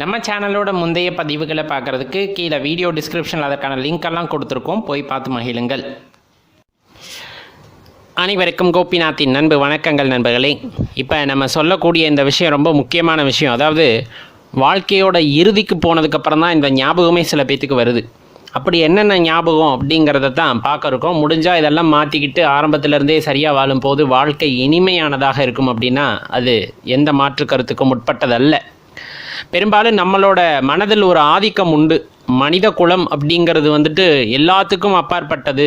நம்ம சேனலோட முந்தைய பதிவுகளை பார்க்குறதுக்கு கீழே வீடியோ டிஸ்கிரிப்ஷனில் அதற்கான லிங்க்கெல்லாம் கொடுத்துருக்கோம், போய் பார்த்து மகிழுங்கள். அனைவருக்கும் கோபிநாத்தின் நண்பு வணக்கங்கள் நண்பர்களே. இப்போ நம்ம சொல்லக்கூடிய இந்த விஷயம் ரொம்ப முக்கியமான விஷயம். அதாவது வாழ்க்கையோட இறுதிக்கு போனதுக்கப்புறம் தான் இந்த ஞாபகமே சில பேத்துக்கு வருது. அப்படி என்னென்ன ஞாபகம் அப்படிங்கிறத தான் பார்க்க இருக்கோம். முடிஞ்சால் இதெல்லாம் மாற்றிக்கிட்டு ஆரம்பத்திலேருந்தே சரியாக வாழும்போது வாழ்க்கை இனிமையானதாக இருக்கும் அப்படின்னா அது எந்த மாற்று கருத்துக்கும் உட்பட்டதல்ல. பெரும்பாலும் நம்மளோட மனதில் ஒரு ஆதிக்கம் உண்டு. மனித குலம் அப்படிங்கிறது எல்லாத்துக்கும் அப்பாற்பட்டது,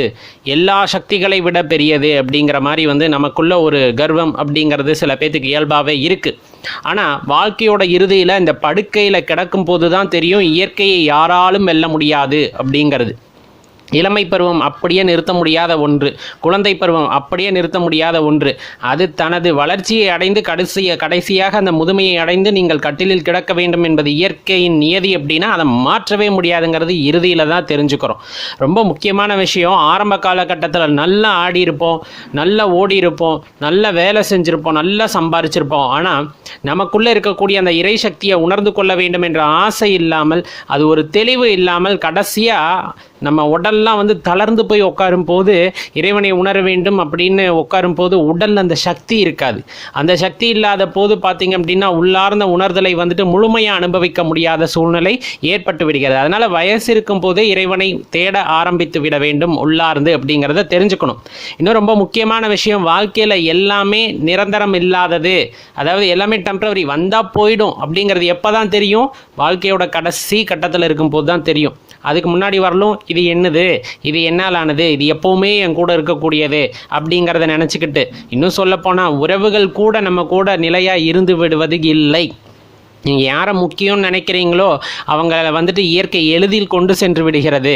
எல்லா சக்திகளை விட பெரியது அப்படிங்கிற மாதிரி நமக்குள்ள ஒரு கர்வம் அப்படிங்கிறது சில பேத்துக்கு இயல்பாகவே இருக்குது. ஆனால் வாழ்க்கையோட இறுதியில் இந்த படுக்கையில் கிடக்கும் போது தான் தெரியும் இயற்கையை யாராலும் வெல்ல முடியாது அப்படிங்கிறது. இளமை பருவம் அப்படியே நிறுத்த முடியாத ஒன்று, குழந்தை பருவம் அப்படியே நிறுத்த முடியாத ஒன்று. அது தனது வளர்ச்சியை அடைந்து கடைசியாக அந்த முதுமையை அடைந்து நீங்கள் கட்டிலில் கிடக்க வேண்டும் என்பது இயற்கையின் நியதி. அப்படின்னா அதை மாற்றவே முடியாதுங்கிறது இறுதியில் தான் தெரிஞ்சுக்கிறோம். ரொம்ப முக்கியமான விஷயம், ஆரம்ப காலகட்டத்தில் நல்லா ஆடி இருப்போம், நல்லா ஓடி இருப்போம், நல்ல வேலை செஞ்சுருப்போம், நல்லா சம்பாரிச்சிருப்போம். ஆனால் நமக்குள்ளே இருக்கக்கூடிய அந்த இறை சக்தியை உணர்ந்து கொள்ள வேண்டும் என்ற ஆசை இல்லாமல், அது ஒரு தெளிவு இல்லாமல் கடைசியாக நம்ம உடல்லாம் தளர்ந்து போய் உட்காரும் போது இறைவனை உணர வேண்டும் அப்படின்னு உட்காரும் போது உடலில் அந்த சக்தி இருக்காது. அந்த சக்தி இல்லாத போது பார்த்திங்க அப்படின்னா உள்ளார்ந்த உணர்தலை முழுமையாக அனுபவிக்க முடியாத சூழ்நிலை ஏற்பட்டு விடுகிறது. அதனால் வயசு இருக்கும் போதே இறைவனை தேட ஆரம்பித்து விட வேண்டும் உள்ளார்ந்து அப்படிங்கிறத தெரிஞ்சுக்கணும். இன்னும் ரொம்ப முக்கியமான விஷயம், வாழ்க்கையில் எல்லாமே நிரந்தரம் இல்லாதது, அதாவது எல்லாமே டெம்பரவரி, வந்தால் போயிடும் அப்படிங்கிறது எப்போ தான் தெரியும்? வாழ்க்கையோட கடைசி கட்டத்தில் இருக்கும்போது தான் தெரியும். அதுக்கு முன்னாடி வரலும் இது என்னது, இது என்னாலானது, இது எப்போவுமே என் கூட இருக்கக்கூடியது அப்படிங்கிறத நினச்சிக்கிட்டு, இன்னும் சொல்லப்போனால் உறவுகள் கூட நம்ம கூட நிலையாக இருந்து விடுவது இல்லை. நீங்கள் யாரை முக்கியம்னு நினைக்கிறீங்களோ அவங்கள இயற்கை எளிதில் கொண்டு சென்று விடுகிறது.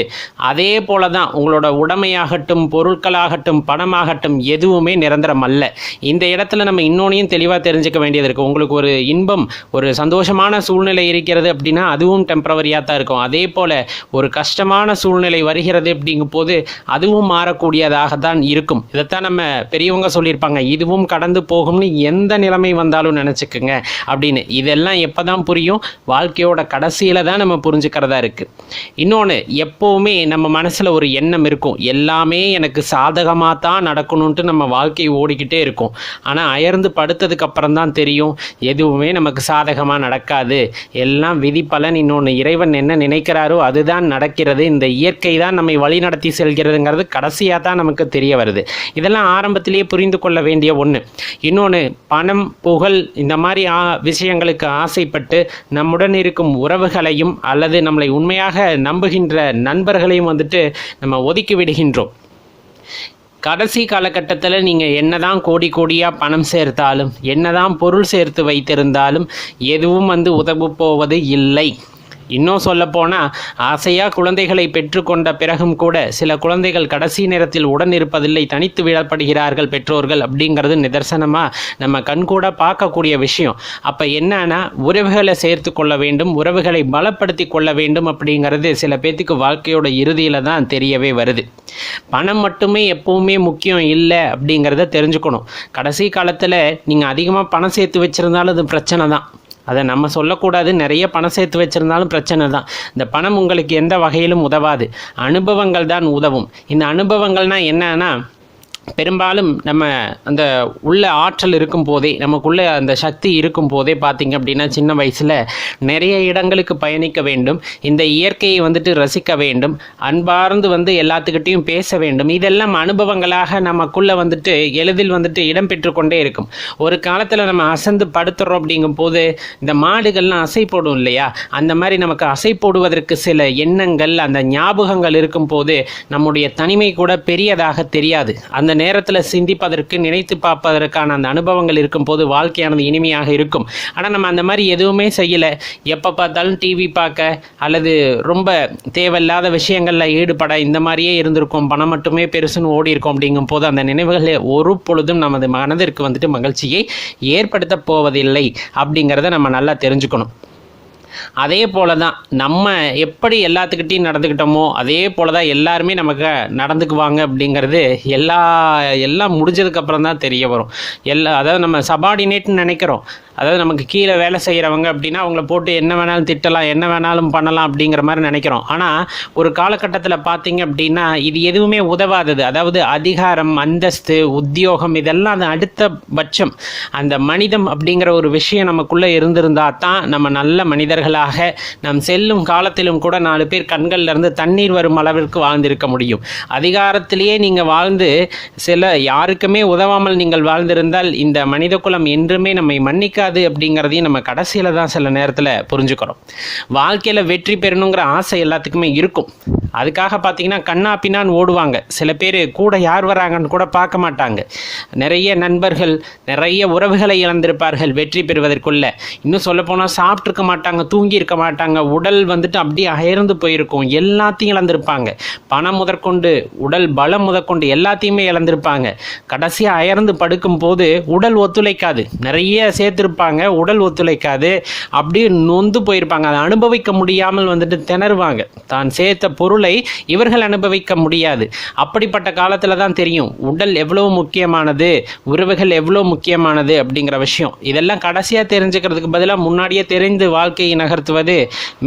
அதே போல தான் உங்களோட உடைமையாகட்டும், பொருட்களாகட்டும், பணமாகட்டும் எதுவுமே நிரந்தரம் அல்ல. இந்த இடத்துல நம்ம இன்னொன்னையும் தெளிவாக தெரிஞ்சுக்க வேண்டியது இருக்குது. உங்களுக்கு ஒரு இன்பம், ஒரு சந்தோஷமான சூழ்நிலை இருக்கிறது அப்படின்னா அதுவும் டெம்பரவரியாக தான் இருக்கும். அதே போல் ஒரு கஷ்டமான சூழ்நிலை வருகிறது அப்படிங்கும் போது அதுவும் மாறக்கூடியதாக தான் இருக்கும். இதைத்தான் நம்ம பெரியவங்க சொல்லியிருப்பாங்க, இதுவும் கடந்து போகும்னு எந்த நிலைமை வந்தாலும் நினச்சிக்குங்க அப்படின்னு. இதெல்லாம் எப்போ தான் புரியும்? வாழ்க்கையோட கடைசியில் தான் நம்ம புரிஞ்சுக்கிறதா இருக்குது. இன்னொன்று, எப்போவுமே நம்ம மனசில் ஒரு எண்ணம் இருக்கும், எல்லாமே எனக்கு சாதகமாக தான் நடக்கணுன்ட்டு நம்ம வாழ்க்கை ஓடிக்கிட்டே இருக்கும். ஆனால் அயர்ந்து படுத்ததுக்கு அப்புறம் தான் தெரியும் எதுவுமே நமக்கு சாதகமாக நடக்காது, எல்லாம் விதி பலன். இன்னொன்று, இறைவன் என்ன நினைக்கிறாரோ அதுதான் நடக்கிறது, இந்த இயற்கை தான் நம்மை வழி நடத்தி செல்கிறதுங்கிறது கடைசியாக தான் நமக்கு தெரிய வருது. இதெல்லாம் ஆரம்பத்திலேயே புரிந்து கொள்ள வேண்டிய ஒன்று. இன்னொன்று, பணம், புகழ் இந்த மாதிரி விஷயங்களுக்கு ஆசைப்பட்டு நம்முடன் இருக்கும் உறவுகளையும் அல்லது நம்மளை உண்மையாக நம்புகின்ற நண்பர்களையும் நம்ம ஒதுக்கி விடுகின்றோம். கடைசி காலகட்டத்தில் நீங்கள் என்னதான் கோடி கோடியாக பணம் சேர்த்தாலும், என்னதான் பொருள் சேர்த்து வைத்திருந்தாலும் எதுவும் உதவு போவது இல்லை. இன்னும் சொல்லப்போனால் ஆசையாக குழந்தைகளை பெற்றுக்கொண்ட பிறகும் கூட சில குழந்தைகள் கடைசி நேரத்தில் உடன் இருப்பதில்லை, தனித்து விடப்படுகிறார்கள் பெற்றோர்கள் அப்படிங்கிறது நிதர்சனமாக நம்ம கண்கூட பார்க்கக்கூடிய விஷயம். அப்போ என்னன்னா, உறவுகளை சேர்த்து கொள்ள வேண்டும், உறவுகளை பலப்படுத்தி கொள்ள வேண்டும் அப்படிங்கிறது சில பேர்த்துக்கு வாழ்க்கையோட இறுதியில் தான் தெரியவே வருது. பணம் மட்டுமே எப்போவுமே முக்கியம் இல்லை அப்படிங்கிறத தெரிஞ்சுக்கணும். கடைசி காலத்தில் நீங்கள் அதிகமாக பணம் சேர்த்து வச்சுருந்தாலும் அது பிரச்சனை தான், அதை நம்ம சொல்லக்கூடாது. நிறைய பணம் சேர்த்து வச்சுருந்தாலும் பிரச்சனை தான். இந்த பணம் உங்களுக்கு எந்த வகையிலும் உதவாது, அனுபவங்கள் தான் உதவும். இந்த அனுபவங்கள்னால் என்னன்னா, பெரும்பாலும் நம்ம அந்த உள்ள ஆற்றல் இருக்கும் போதே, நமக்குள்ள அந்த சக்தி இருக்கும் போதே பார்த்திங்க அப்படின்னா சின்ன வயசில் நிறைய இடங்களுக்கு பயணிக்க வேண்டும், இந்த இயற்கையை ரசிக்க வேண்டும், அன்பார்ந்து எல்லாத்துக்கிட்டையும் பேச வேண்டும். இதெல்லாம் அனுபவங்களாக நமக்குள்ளே எளிதில் இடம் பெற்று கொண்டே இருக்கும். ஒரு காலத்தில் நம்ம அசந்து படுத்துறோம் அப்படிங்கும் போது இந்த மாடுகள்லாம் அசை போடும் இல்லையா, அந்த மாதிரி நமக்கு அசை போடுவதற்கு சில எண்ணங்கள், அந்த ஞாபகங்கள் இருக்கும் போது நம்முடைய தனிமை கூட பெரியதாக தெரியாது. அந்த நேரத்தில் சிந்திப்பதற்கு, நினைத்து பார்ப்பதற்கான அந்த அனுபவங்கள் இருக்கும் போது வாழ்க்கையானது இனிமையாக இருக்கும். ஆனால் நம்ம அந்த மாதிரி எதுவுமே செய்யலை. எப்போ பார்த்தாலும் டிவி பார்க்க அல்லது ரொம்ப தேவையில்லாத விஷயங்களில் ஈடுபட இந்த மாதிரியே இருந்திருக்கும். பணம் மட்டுமே பெருசுன்னு ஓடி இருக்கும். அப்படிங்கும் போது அந்த நினைவுகளை ஒரு பொழுதும் நமது மனதிற்கு மகிழ்ச்சியை ஏற்படுத்த போவதில்லை அப்படிங்கிறத நம்ம நல்லா தெரிஞ்சுக்கணும். அதே போல தான் நம்ம எப்படி எல்லாத்துக்கிட்டையும் நடந்துக்கிட்டோமோ அதே போல தான் எல்லாருமே நமக்கு நடந்துக்குவாங்க அப்படிங்கிறது எல்லாம் முடிஞ்சதுக்கப்புறம் தான் தெரிய வரும். அதாவது நம்ம சபார்டினேட்னு நினைக்கிறோம், அதாவது நமக்கு கீழே வேலை செய்கிறவங்க அப்படின்னா அவங்கள போட்டு என்ன வேணாலும் திட்டலாம், என்ன வேணாலும் பண்ணலாம் அப்படிங்கிற மாதிரி நினைக்கிறோம். ஆனால் ஒரு காலகட்டத்தில் பார்த்தீங்க அப்படின்னா இது எதுவுமே உதவாதது. அதாவது அதிகாரம், அந்தஸ்து, உத்தியோகம் இதெல்லாம் அது அடுத்த பட்சம். அந்த மனிதம் அப்படிங்கிற ஒரு விஷயம் நமக்குள்ளே இருந்திருந்தால் தான் நம்ம நல்ல மனிதர்களாக நம் செல்லும் காலத்திலும் கூட 4 பேர் கண்கள்ல இருந்து தண்ணீர் வரும் அளவிற்கு வாழ்ந்திருக்க முடியும். அதிகாரத்திலேயே நீங்கள் வாழ்ந்து யாருக்குமே உதவாமல் நீங்கள் வாழ்ந்திருந்தால் இந்த மனித குலம் என்றுமே நம்மை மன்னிக்காது அப்படிங்கிறதையும் நம்ம கடைசியில் தான் சில நேரத்தில் புரிஞ்சுக்கிறோம். வாழ்க்கையில் வெற்றி பெறணுங்கிற ஆசை எல்லாத்துக்குமே இருக்கும். அதுக்காக பார்த்தீங்கன்னா கண்ணா பின்னான்னு ஓடுவாங்க. சில பேர் கூட யார் வராங்கன்னு கூட பார்க்க மாட்டாங்க. நிறைய நண்பர்கள், நிறைய உறவுகளை இழந்திருப்பார்கள் வெற்றி பெறுவதற்குள்ள. இன்னும் சொல்லப்போனால் சாப்பிட்ருக்க மாட்டாங்க, தூங்கியிருக்க மாட்டாங்க, உடல் வந்துட்டு அப்படியே அயர்ந்து போயிருக்கும், எல்லாத்தையும் இழந்திருப்பாங்க. பணம் முதற்கொண்டு, உடல் பலம் முதற்கொண்டு எல்லாத்தையுமே இழந்திருப்பாங்க. கடைசியாக அயர்ந்து படுக்கும் போது உடல் ஒத்துழைக்காது, நிறைய சேர்த்துருப்பாங்க, உடல் ஒத்துழைக்காது, அப்படியே நொந்து போயிருப்பாங்க. அதை அனுபவிக்க முடியாமல் வந்துட்டு திணறுவாங்க. தான் சேர்த்த பொருளை இவர்கள் அனுபவிக்க முடியாது. அப்படிப்பட்ட காலத்தில் தான் தெரியும் உடல் எவ்வளவு முக்கியமானது, உறவுகள் எவ்வளோ முக்கியமானது அப்படிங்கிற விஷயம். இதெல்லாம் கடைசியாக தெரிஞ்சுக்கிறதுக்கு பதிலாக முன்னாடியே தெரிந்து வாழ்க்கையை நகர்த்துவது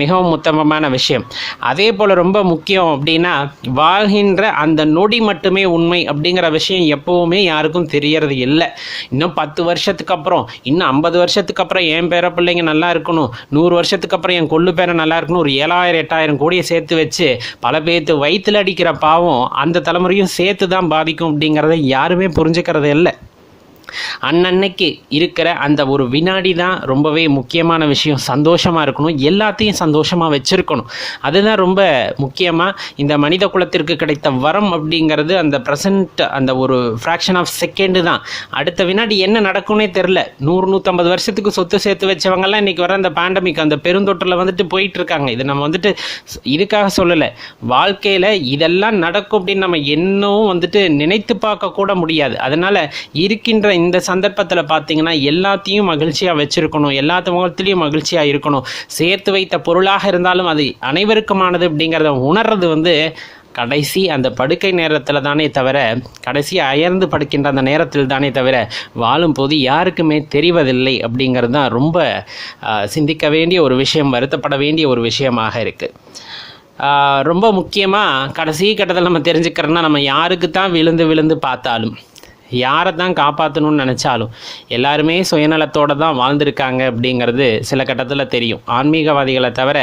மிகவும் உத்தமமான விஷயம். அதே போல் ரொம்ப முக்கியம் அப்படின்னா வாழ்கின்ற அந்த நொடி மட்டுமே உண்மை அப்படிங்கிற விஷயம் எப்போவுமே யாருக்கும் தெரியறது இல்லை. இன்னும் 10 வருஷத்துக்கு அப்புறம், இன்னும் 50 வருஷத்துக்கு அப்புறம் என் பேர பிள்ளைங்க நல்லா இருக்கணும், 100 வருஷத்துக்கு அப்புறம் என் கொள்ளு பேரை நல்லா இருக்கணும், ஒரு 7,000-8,000 கோடியை சேர்த்து வச்சு பல பேர்த்து வயிற்றில் அடிக்கிற பாவம் அந்த தலைமுறையும் சேர்த்து தான் பாதிக்கும் அப்படிங்கிறத யாருமே புரிஞ்சுக்கிறது இல்லை. அன்னன்னைக்கு இருக்கிற அந்த ஒரு வினாடி தான் ரொம்பவே முக்கியமான விஷயம். சந்தோஷமாக இருக்கணும், எல்லாத்தையும் சந்தோஷமாக வச்சுருக்கணும். அதுதான் ரொம்ப முக்கியமாக இந்த மனித குலத்திற்கு கிடைத்த வரம் அப்படிங்கிறது. அந்த ப்ரெசண்ட் அந்த ஒரு ஃப்ராக்ஷன் ஆஃப் செகண்டு தான். அடுத்த வினாடி என்ன நடக்கும்னே தெரில. 100-150 வருஷத்துக்கு சொத்து சேர்த்து வச்சவங்கெல்லாம் இன்றைக்கி வர அந்த பேண்டமிக், அந்த பெருந்தொற்றில் வந்துட்டு போயிட்டுருக்காங்க. இது நம்ம வந்துட்டு இதுக்காக சொல்லலை. வாழ்க்கையில் இதெல்லாம் நடக்கும் அப்படின்னு நம்ம இன்னும் வந்துட்டு நினைத்து பார்க்க கூட முடியாது. அதனால் இருக்கின்ற இந்த சந்தர்ப்பத்தில் பார்த்தீங்கன்னா எல்லாத்தையும் மகிழ்ச்சியாக வச்சுருக்கணும், எல்லாத்து முகத்திலையும் மகிழ்ச்சியாக இருக்கணும். சேர்த்து வைத்த பொருளாக இருந்தாலும் அது அனைவருக்குமானது அப்படிங்கிறத உணர்றது கடைசி அந்த படுக்கை நேரத்தில் தானே தவிர, கடைசி அயர்ந்து படுக்கின்ற அந்த நேரத்தில் தானே தவிர வாழும் போது யாருக்குமே தெரிவதில்லை அப்படிங்கிறது தான் ரொம்ப சிந்திக்க வேண்டிய ஒரு விஷயம், வருத்தப்பட வேண்டிய ஒரு விஷயமாக இருக்குது. ரொம்ப முக்கியமாக கடைசி கட்டத்தில் நம்ம தெரிஞ்சுக்கிறோன்னா, நம்ம யாருக்கு தான் விழுந்து விழுந்து பார்த்தாலும், யாரை தான் காப்பாற்றணும்னு நினச்சாலும் எல்லாருமே சுயநலத்தோடு தான் வாழ்ந்திருக்காங்க அப்படிங்கிறது சில கட்டத்தில் தெரியும். ஆன்மீகவாதிகளை தவிர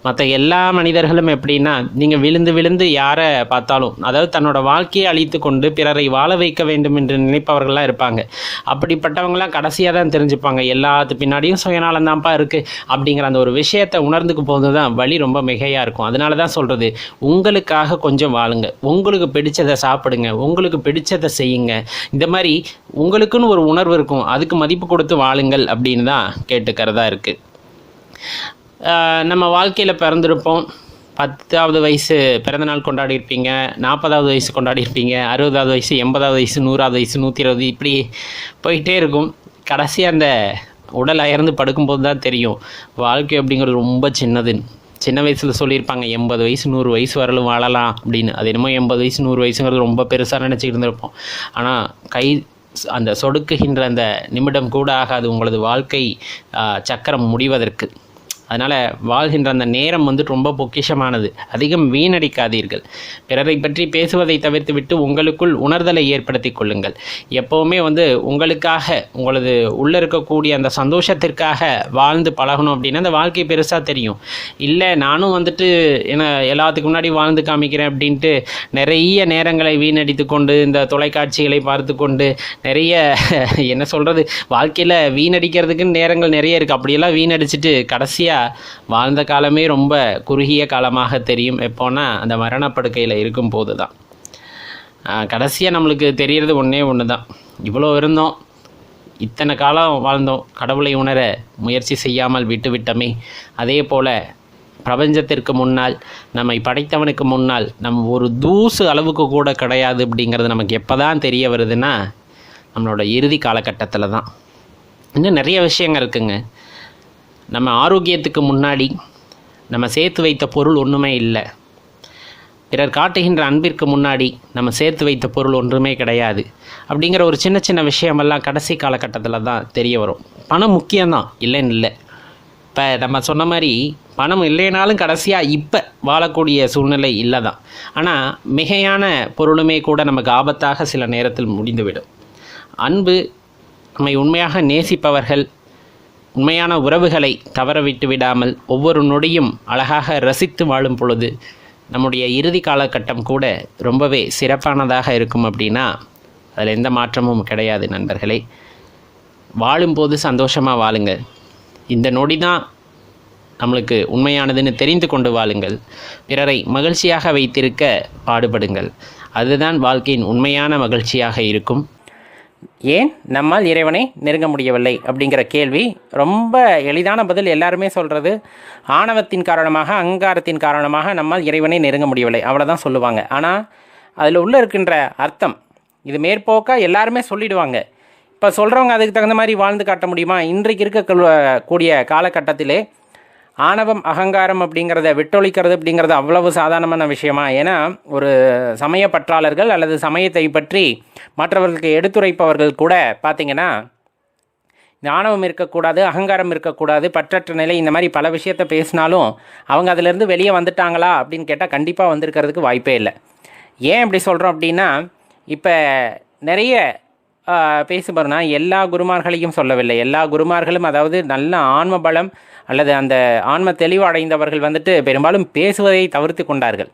மற்ற எல்லா மனிதர்களும் எப்படின்னா, நீங்கள் விழுந்து விழுந்து யாரை பார்த்தாலும், அதாவது தன்னோட வாழ்க்கையை அழித்து கொண்டு பிறரை வாழ வைக்க வேண்டும் என்று நினைப்பவர்களாக இருப்பாங்க. அப்படிப்பட்டவங்களாம் கடைசியாக தான் தெரிஞ்சுப்பாங்க எல்லாத்து பின்னாடியும் சுயநலம் தான்ப்பா இருக்குது அப்படிங்கிற அந்த ஒரு விஷயத்தை உணர்ந்துக்கு போது தான் வழி ரொம்ப மிகையாக இருக்கும். அதனால தான் சொல்கிறது, உங்களுக்காக கொஞ்சம் வாழுங்க, உங்களுக்கு பிடிச்சதை சாப்பிடுங்க, உங்களுக்கு பிடிச்சதை செய்யுங்க. இந்த மாதிரி உங்களுக்குன்னு ஒரு உணர்வு இருக்கும், அதுக்கு மதிப்பு கொடுத்து வாழுங்கள் அப்படின்னு தான் கேட்டுக்கிறதா இருக்குது. நம்ம வாழ்க்கையில் பிறந்திருப்போம். 10வது வயசு பிறந்தநாள் கொண்டாடி இருப்பீங்க, 40வது வயசு கொண்டாடி இருப்பீங்க, 60வது வயசு, 80வது வயசு, 100வது வயசு, 120, இப்படி போயிட்டே இருக்கும். கடைசியாக அந்த உடல் அயர்ந்து படுக்கும்போது தான் தெரியும் வாழ்க்கை அப்படிங்கிறது ரொம்ப சின்னதுன்னு. சின்ன வயசில் சொல்லியிருப்பாங்க 80 வயசு 100 வயசு வரலும் வாழலாம் அப்படின்னு. அது என்னமோ 80 வயசு 100 வயசுங்கிறது ரொம்ப பெருசாக நினச்சிக்கிட்டு இருந்திருப்போம். ஆனால் அந்த சொடுக்குகின்ற அந்த நிமிடம் கூட ஆகாது உங்களது வாழ்க்கை சக்கரம் முடிவதற்கு. அதனால் வாழ்கின்ற அந்த நேரம் ரொம்ப பொக்கிஷமானது. அதிகம் வீணடிக்காதீர்கள். பிறரை பற்றி பேசுவதை தவிர்த்து விட்டு உங்களுக்குள் உணர்தலை ஏற்படுத்தி கொள்ளுங்கள். எப்போவுமே உங்களுக்காக, உங்களது உள்ளே இருக்கக்கூடிய அந்த சந்தோஷத்திற்காக வாழ்ந்து பழகணும் அப்படின்னா அந்த வாழ்க்கை பெருசாக தெரியும். இல்லை நானும் ஏன்னா எல்லாத்துக்கு முன்னாடி வாழ்ந்து காமிக்கிறேன் அப்படின்ட்டு நிறைய நேரங்களை வீணடித்து கொண்டு இந்த தொலைக்காட்சிகளை பார்த்து கொண்டு நிறைய என்ன சொல்கிறது, வாழ்க்கையில் வீணடிக்கிறதுக்குன்னு நேரங்கள் நிறைய இருக்குது. அப்படியெல்லாம் வீணடிச்சிட்டு கடைசியாக வாழ்ந்த காலமே ரொம்ப குறுகிய காலமாக தெரியும். எப்போனா அந்த மரணப்படுக்கையில் இருக்கும் போது தான். கடைசியாக நம்மளுக்கு தெரியறது ஒன்று தான், இவ்வளோ இருந்தோம், இத்தனை காலம் வாழ்ந்தோம், கடவுளை உணர முயற்சி செய்யாமல் விட்டுவிட்டோமே. அதே போல் பிரபஞ்சத்திற்கு முன்னால், நம்மை படைத்தவனுக்கு முன்னால் நம்ம ஒரு தூசு அளவுக்கு கூட கிடையாது அப்படிங்கிறது நமக்கு எப்போ தான் தெரிய வருதுன்னா நம்மளோட இறுதி காலகட்டத்தில் தான். இன்னும் நிறைய விஷயங்கள் இருக்குங்க. நம்ம ஆரோக்கியத்துக்கு முன்னாடி நம்ம சேர்த்து வைத்த பொருள் ஒன்றுமே இல்லை. பிறர் காட்டுகின்ற அன்பிற்கு முன்னாடி நம்ம சேர்த்து வைத்த பொருள் ஒன்றுமே கிடையாது. அப்படிங்கிற ஒரு சின்ன சின்ன விஷயமெல்லாம் கடைசி காலகட்டத்தில் தான் தெரிய வரும். பணம் முக்கியம்தான், இல்லைன்னு இல்லை. இப்போ நம்ம சொன்ன மாதிரி பணம் இல்லைனாலும் கடைசியாக இப்போ வாழக்கூடிய சூழ்நிலை இல்லை தான். ஆனால் மிகையான பொருளுமே கூட நமக்கு ஆபத்தாக சில நேரத்தில் முடிந்துவிடும். அன்பு, நம்மை உண்மையாக நேசிப்பவர்கள் உண்மையான உறவுகளை தவற விட்டு விடாமல் ஒவ்வொரு நொடியும் அழகாக ரசித்து வாழும் பொழுது நம்முடைய இறுதி காலகட்டம் கூட ரொம்பவே சிறப்பானதாக இருக்கும். அப்படின்னா அதில் எந்த மாற்றமும் கிடையாது நண்பர்களே. வாழும்போது சந்தோஷமாக வாழுங்க. இந்த நொடி தான் நம்மளுக்கு உண்மையானதுன்னு தெரிந்து கொண்டு வாழுங்கள். பிறரை மகிழ்ச்சியாக வைத்திருக்க பாடுபடுங்கள். அதுதான் வாழ்க்கையின் உண்மையான மகிழ்ச்சியாக இருக்கும். ஏன் நம்மால் இறைவனை நெருங்க முடியவில்லை அப்படிங்கிற கேள்வி ரொம்ப எளிதான பதில். எல்லாருமே சொல்கிறது ஆணவத்தின் காரணமாக, அகங்காரத்தின் காரணமாக நம்மால் இறைவனை நெருங்க முடியவில்லை, அவ்வளோதான் சொல்லுவாங்க. ஆனால் அதில் உள்ளே இருக்கின்ற அர்த்தம் இது மேற்போக்காக எல்லாருமே சொல்லிடுவாங்க. இப்போ சொல்கிறவங்க அதுக்கு தகுந்த மாதிரி வாழ்ந்து காட்ட முடியுமா? இன்றைக்கு இருக்கக்கூடிய காலகட்டத்திலே ஆணவம், அகங்காரம் அப்படிங்கிறத விட்டொழிக்கிறது அப்படிங்கிறது அவ்வளவு சாதாரணமான விஷயமா? ஏன்னா ஒரு சமய பற்றாளர்கள் அல்லது சமயத்தை பற்றி மற்றவர்களுக்கு எடுத்துரைப்பவர்கள் கூட பார்த்திங்கன்னா இந்த ஆணவம் இருக்கக்கூடாது, அகங்காரம் இருக்கக்கூடாது, பற்றற்ற நிலை, இந்த மாதிரி பல விஷயத்த பேசினாலும் அவங்க அதிலேருந்து வெளியே வந்துட்டாங்களா அப்படின்னு கேட்டால் கண்டிப்பாக வந்திருக்கிறதுக்கு வாய்ப்பே இல்லை. ஏன் இப்படி சொல்கிறோம் அப்படின்னா, இப்போ நிறைய பேசுபவர்னா எல்லா குருமார்களையும் சொல்லவில்லை. எல்லா குருமார்களும் அதாவது நல்ல ஆன்ம பலம் அல்லது அந்த ஆன்ம தெளிவு அடைந்தவர்கள் பெரும்பாலும் பேசுவதை தவிர்த்து கொண்டார்கள்.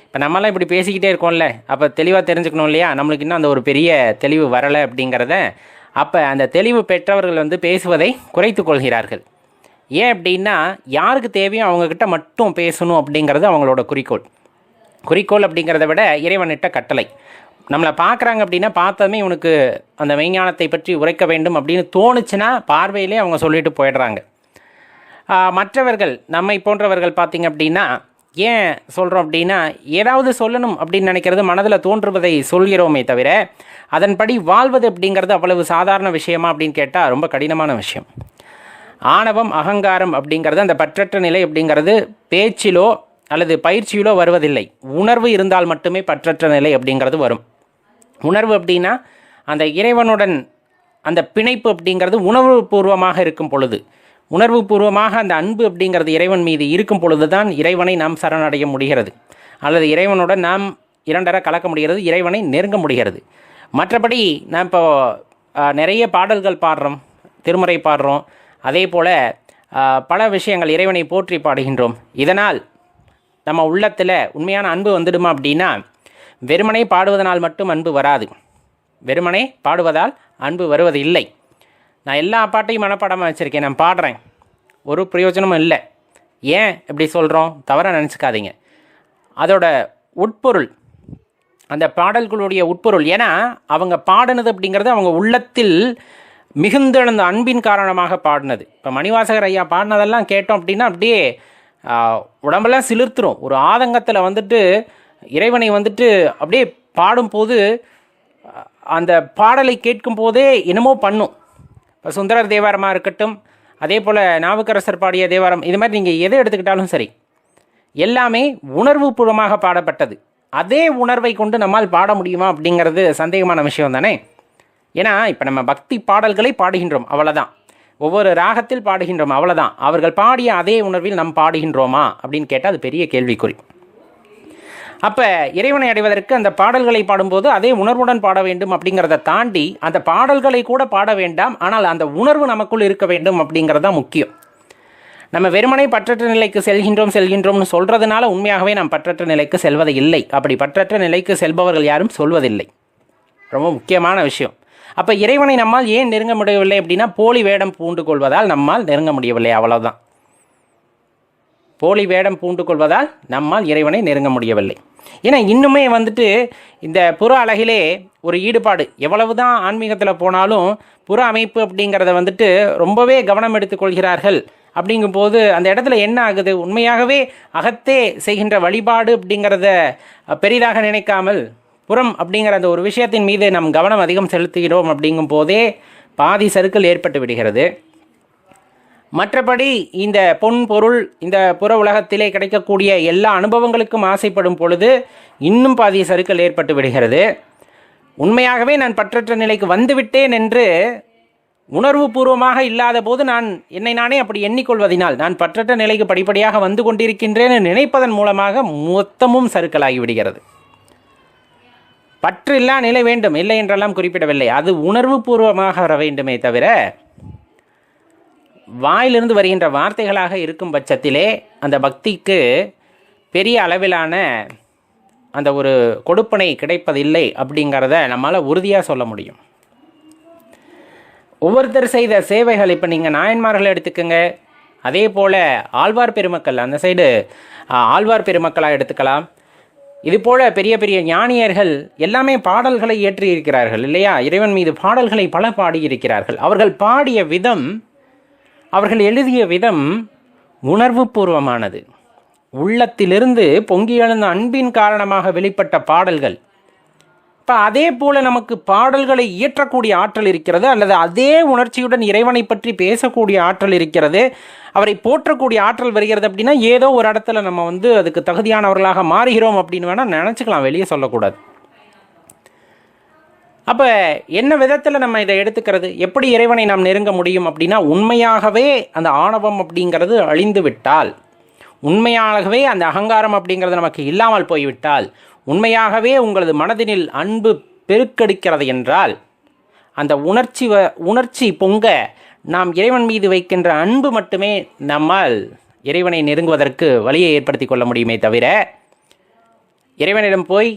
இப்போ நம்மளாம் இப்படி பேசிக்கிட்டே இருக்கோம்ல, அப்போ தெளிவாக தெரிஞ்சுக்கணும் இல்லையா? நம்மளுக்கு இன்னும் அந்த ஒரு பெரிய தெளிவு வரலை அப்படிங்கிறத. அப்போ அந்த தெளிவு பெற்றவர்கள் பேசுவதை குறைத்து கொள்கிறார்கள். ஏன் அப்படின்னா, யாருக்கு தேவையோ அவங்கக்கிட்ட மட்டும் பேசணும் அப்படிங்கிறது அவங்களோட குறிக்கோள் அப்படிங்கிறத விட இறைவனிட்ட கட்டளை. நம்மளை பார்க்குறாங்க அப்படின்னா பார்த்ததுமே இவனுக்கு அந்த மெய்ஞானத்தை பற்றி உரைக்க வேண்டும் அப்படின்னு தோணுச்சுன்னா பார்வையிலே அவங்க சொல்லிட்டு போயிடுறாங்க. மற்றவர்கள் நம்மை போன்றவர்கள் பார்த்திங்க அப்படின்னா, ஏன் சொல்கிறோம் அப்படின்னா, ஏதாவது சொல்லணும் அப்படின்னு நினைக்கிறது மனதில் தோன்றுவதை சொல்கிறோமே தவிர அதன்படி வாழ்வது அப்படிங்கிறது அவ்வளவு சாதாரண விஷயமா அப்படின்னு கேட்டால் ரொம்ப கடினமான விஷயம். ஆணவம், அகங்காரம் அப்படிங்கிறது, அந்த பற்றற்ற நிலை அப்படிங்கிறது பேச்சிலோ அல்லது பயிற்சியிலோ வருவதில்லை. உணர்வு இருந்தால் மட்டுமே பற்றற்ற நிலை அப்படிங்கிறது வரும். உணர்வு அப்படின்னா அந்த இறைவனுடன் அந்த பிணைப்பு அப்படிங்கிறது உணர்வு பூர்வமாக இருக்கும் பொழுது, உணர்வு பூர்வமாக அந்த அன்பு அப்படிங்கிறது இறைவன் மீது இருக்கும் பொழுது தான் இறைவனை நாம் சரணடைய முடிகிறது, அல்லது இறைவனுடன் நாம் இரண்டரை கலக்க முடிகிறது, இறைவனை நெருங்க முடிகிறது. மற்றபடி நாம் இப்போ நிறைய பாடல்கள் பாடுறோம், திருமுறை பாடுறோம், அதே போல் பல விஷயங்கள் இறைவனை போற்றி பாடுகின்றோம். இதனால் நம்ம உள்ளத்தில் உண்மையான அன்பு வந்துடுமா அப்படின்னா, வெறுமனே பாடுவதனால் மட்டும் அன்பு வராது. வெறுமனே பாடுவதால் அன்பு வருவது இல்லை. நான் எல்லா பாட்டையும் மனப்பாடமாக வச்சுருக்கேன், நான் பாடுறேன், ஒரு பிரயோஜனமும் இல்லை. ஏன் இப்படி சொல்கிறோம் தவறாக நினச்சிக்காதீங்க. அதோட உட்பொருள், அந்த பாடல்களுடைய உட்பொருள், ஏன்னா அவங்க பாடினது அப்படிங்கிறது அவங்க உள்ளத்தில் மிகுந்த அந்த அன்பின் காரணமாக பாடினது. இப்போ மணிவாசகர் ஐயா பாடினதெல்லாம் கேட்டோம் அப்படின்னா அப்படியே உடம்பெல்லாம் சிலிர்த்துரும். ஒரு ஆதங்கத்தில் இறைவனை அப்படியே பாடும்போது அந்த பாடலை கேட்கும் போதே என்னமோ பண்ணும். இப்போ சுந்தரர் தேவாரமாக இருக்கட்டும், அதே போல் நாவுக்கரசர் பாடிய தேவாரம், இது மாதிரி நீங்கள் எதை எடுத்துக்கிட்டாலும் சரி, எல்லாமே உணர்வு பூர்வமாக பாடப்பட்டது. அதே உணர்வை கொண்டு நம்மால் பாட முடியுமா அப்படிங்கிறது சந்தேகமான விஷயம் தானே. ஏன்னா இப்போ நம்ம பக்தி பாடல்களை பாடுகின்றோம், அவ்வளோதான். ஒவ்வொரு ராகத்தில் பாடுகின்றோம், அவ்வளோதான். அவர்கள் பாடிய அதே உணர்வில் நாம் பாடுகின்றோமா அப்படின்னு கேட்டால் அது பெரிய கேள்விக்குறி. அப்போ இறைவனை அடைவதற்கு அந்த பாடல்களை பாடும்போது அதே உணர்வுடன் பாட வேண்டும் அப்படிங்கிறத தாண்டி அந்த பாடல்களை கூட பாட வேண்டாம், ஆனால் அந்த உணர்வு நமக்குள் இருக்க வேண்டும் அப்படிங்கிறது தான் முக்கியம். நம்ம வெறுமனை பற்றற்ற நிலைக்கு செல்கின்றோம்னு சொல்கிறதுனால உண்மையாகவே நாம் பற்றற்ற நிலைக்கு செல்வதை இல்லை. அப்படி பற்றற்ற நிலைக்கு செல்பவர்கள் யாரும் சொல்வதில்லை. ரொம்ப முக்கியமான விஷயம். அப்போ இறைவனை நம்மால் ஏன் நெருங்க முடியவில்லை அப்படின்னா, போலி வேடம் பூண்டு கொள்வதால் நம்மால் நெருங்க முடியவில்லை, அவ்வளோதான். போலி வேடம் பூண்டு கொள்வதால் நம்மால் இறைவனை நெருங்க முடியவில்லை. ஏன்னா இன்னுமே இந்த புற அழகிலே ஒரு ஈடுபாடு, எவ்வளவு தான் ஆன்மீகத்தில் போனாலும் புற அமைப்பு அப்படிங்கிறத ரொம்பவே கவனம் எடுத்துக்கொள்கிறார்கள். அப்படிங்கும்போது அந்த இடத்துல என்ன ஆகுது, உண்மையாகவே அகத்தே செய்கின்ற வழிபாடு அப்படிங்கிறத பெரிதாக நினைக்காமல் புறம் அப்படிங்கிற அந்த ஒரு விஷயத்தின் மீது நம் கவனம் அதிகம் செலுத்துகிறோம். அப்படிங்கும் போதே பாதி சறுக்கல் ஏற்பட்டு விடுகிறது. மற்றபடி இந்த பொன் பொருள், இந்த புற உலகத்திலே கிடைக்கக்கூடிய எல்லா அனுபவங்களுக்கும் ஆசைப்படும் பொழுது இன்னும் பாதி சறுக்கல் ஏற்பட்டு விடுகிறது. உண்மையாகவே நான் பற்றற்ற நிலைக்கு வந்துவிட்டேன் என்று உணர்வு பூர்வமாக இல்லாத போது என்னை நானே அப்படி எண்ணிக்கொள்வதனால் நான் பற்றற்ற நிலைக்கு படிப்படியாக வந்து கொண்டிருக்கின்றேன் நினைப்பதன் மூலமாக மொத்தமும் சறுக்கலாகி விடுகிறது. பற்று இல்லா நிலை வேண்டும், இல்லை என்றெல்லாம் குறிப்பிடவில்லை. அது உணர்வு பூர்வமாக வர வேண்டுமே தவிர வாயிலிருந்து வருகின்ற வார்த்தைகளாக இருக்கும் பட்சத்திலே அந்த பக்திக்கு பெரிய அளவிலான அந்த ஒரு கொடுப்பனை கிடைப்பதில்லை அப்படிங்கிறத நம்மளால் உறுதியாக சொல்ல முடியும். ஒவ்வொருத்தர் செய்த சேவைகள், இப்போ நீங்கள் நாயன்மார்களை எடுத்துக்கோங்க, அதே போல் ஆழ்வார் பெருமக்கள், அந்த சைடு ஆழ்வார் பெருமக்களாக எடுத்துக்கலாம். இதுபோல் பெரிய பெரிய ஞானியர்கள் எல்லாமே பாடல்களை இயற்றியிருக்கிறார்கள் இல்லையா? இறைவன் மீது பாடல்களை பல பாடியிருக்கிறார்கள். அவர்கள் பாடிய விதம், அவர்கள் எழுதிய விதம் உணர்வு பூர்வமானது. உள்ளத்திலிருந்து பொங்கி எழுந்த அன்பின் காரணமாக வெளிப்பட்ட பாடல்கள். இப்போ அதே போல் நமக்கு பாடல்களை இயற்றக்கூடிய ஆற்றல் இருக்கிறது, அல்லது அதே உணர்ச்சியுடன் இறைவனை பற்றி பேசக்கூடிய ஆற்றல் இருக்கிறது, அவரை போற்றக்கூடிய ஆற்றல் வருகிறது. அப்படின்னா ஏதோ ஒரு இடத்துல நம்ம அதுக்கு தகுதியானவர்களாக மாறுகிறோம் அப்படின்னு வேணால் நினச்சிக்கலாம், வெளியே சொல்லக்கூடாது. அப்போ என்ன விதத்தில் நம்ம இதை எடுத்துக்கிறது? எப்படி இறைவனை நாம் நெருங்க முடியும் அப்படின்னா, உண்மையாகவே அந்த ஆணவம் அப்படிங்கிறது அழிந்து விட்டால், உண்மையாகவே அந்த அகங்காரம் அப்படிங்கிறது நமக்கு இல்லாமல் போய்விட்டால், உண்மையாகவே உங்களது மனதினில் அன்பு பெருக்கெடுக்கிறது என்றால், அந்த உணர்ச்சி பொங்க நாம் இறைவன் மீது வைக்கின்ற அன்பு மட்டுமே நம்மால் இறைவனை நெருங்குவதற்கு வழியை ஏற்படுத்தி கொள்ள முடியுமே தவிர, இறைவனிடம் போய்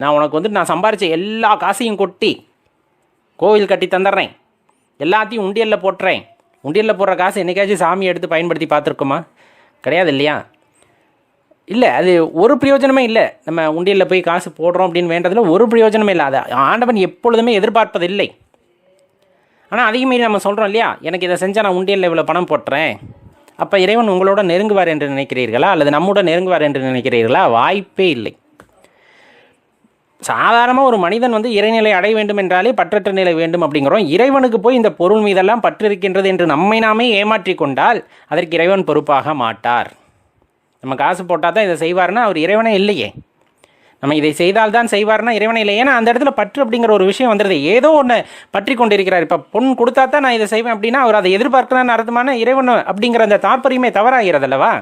நான் உனக்கு நான் சம்பாரித்த எல்லா காசையும் கொட்டி கோவில் கட்டி தந்துடுறேன், எல்லாத்தையும் உண்டியலில் போட்டுறேன், உண்டியலில் போடுற காசு என்றைக்காச்சும் சாமியை எடுத்து பயன்படுத்தி பார்த்துருக்குமா? கிடையாது இல்லையா? இல்லை, அது ஒரு பிரயோஜனமே இல்லை. நம்ம உண்டியலில் போய் காசு போடுறோம் அப்படின்னு வேண்டதில் ஒரு பிரயோஜனமே இல்லை. அதை ஆண்டவன் எப்பொழுதுமே எதிர்பார்ப்பதில்லை. ஆனால் அதையும் மீறி நம்ம சொல்கிறோம் இல்லையா, எனக்கு இதை செஞ்சால் நான் உண்டியலில் இவ்வளோ பணம் போட்டுறேன், அப்போ இறைவன் உங்களோட நெருங்குவார் என்று நினைக்கிறீர்களா? அல்லது நம்முடன் நெருங்குவார் என்று நினைக்கிறீர்களா? வாய்ப்பே இல்லை. சாதாரணமாக ஒரு மனிதன் இறைநிலை அடைய வேண்டும் என்றாலே பற்றற்ற நிலை வேண்டும் அப்படிங்கிறோம். இறைவனுக்கு போய் இந்த பொருள் மீதெல்லாம் பற்று இருக்கின்றது என்று நம்மை நாமே ஏமாற்றி கொண்டால் அதற்கு இறைவன் பொறுப்பாக மாட்டார். நம்ம காசு போட்டால் தான் இதை செய்வார்னா அவர் இறைவனே இல்லையே. நம்ம இதை செய்தால்தான் செய்வார்னா இறைவனே இல்லை. ஏன்னா அந்த இடத்துல பற்று அப்படிங்கிற ஒரு விஷயம் வந்துடுது. ஏதோ ஒன்று பற்றி கொண்டிருக்கிறார். இப்போ பொன் கொடுத்தா தான் நான் இதை செய்வேன் அப்படின்னா அவர் அதை எதிர்பார்க்கலான்னு அர்த்தமான இறைவன் அப்படிங்கிற அந்த தாற்பயமே தவறாகிறது அல்லவா?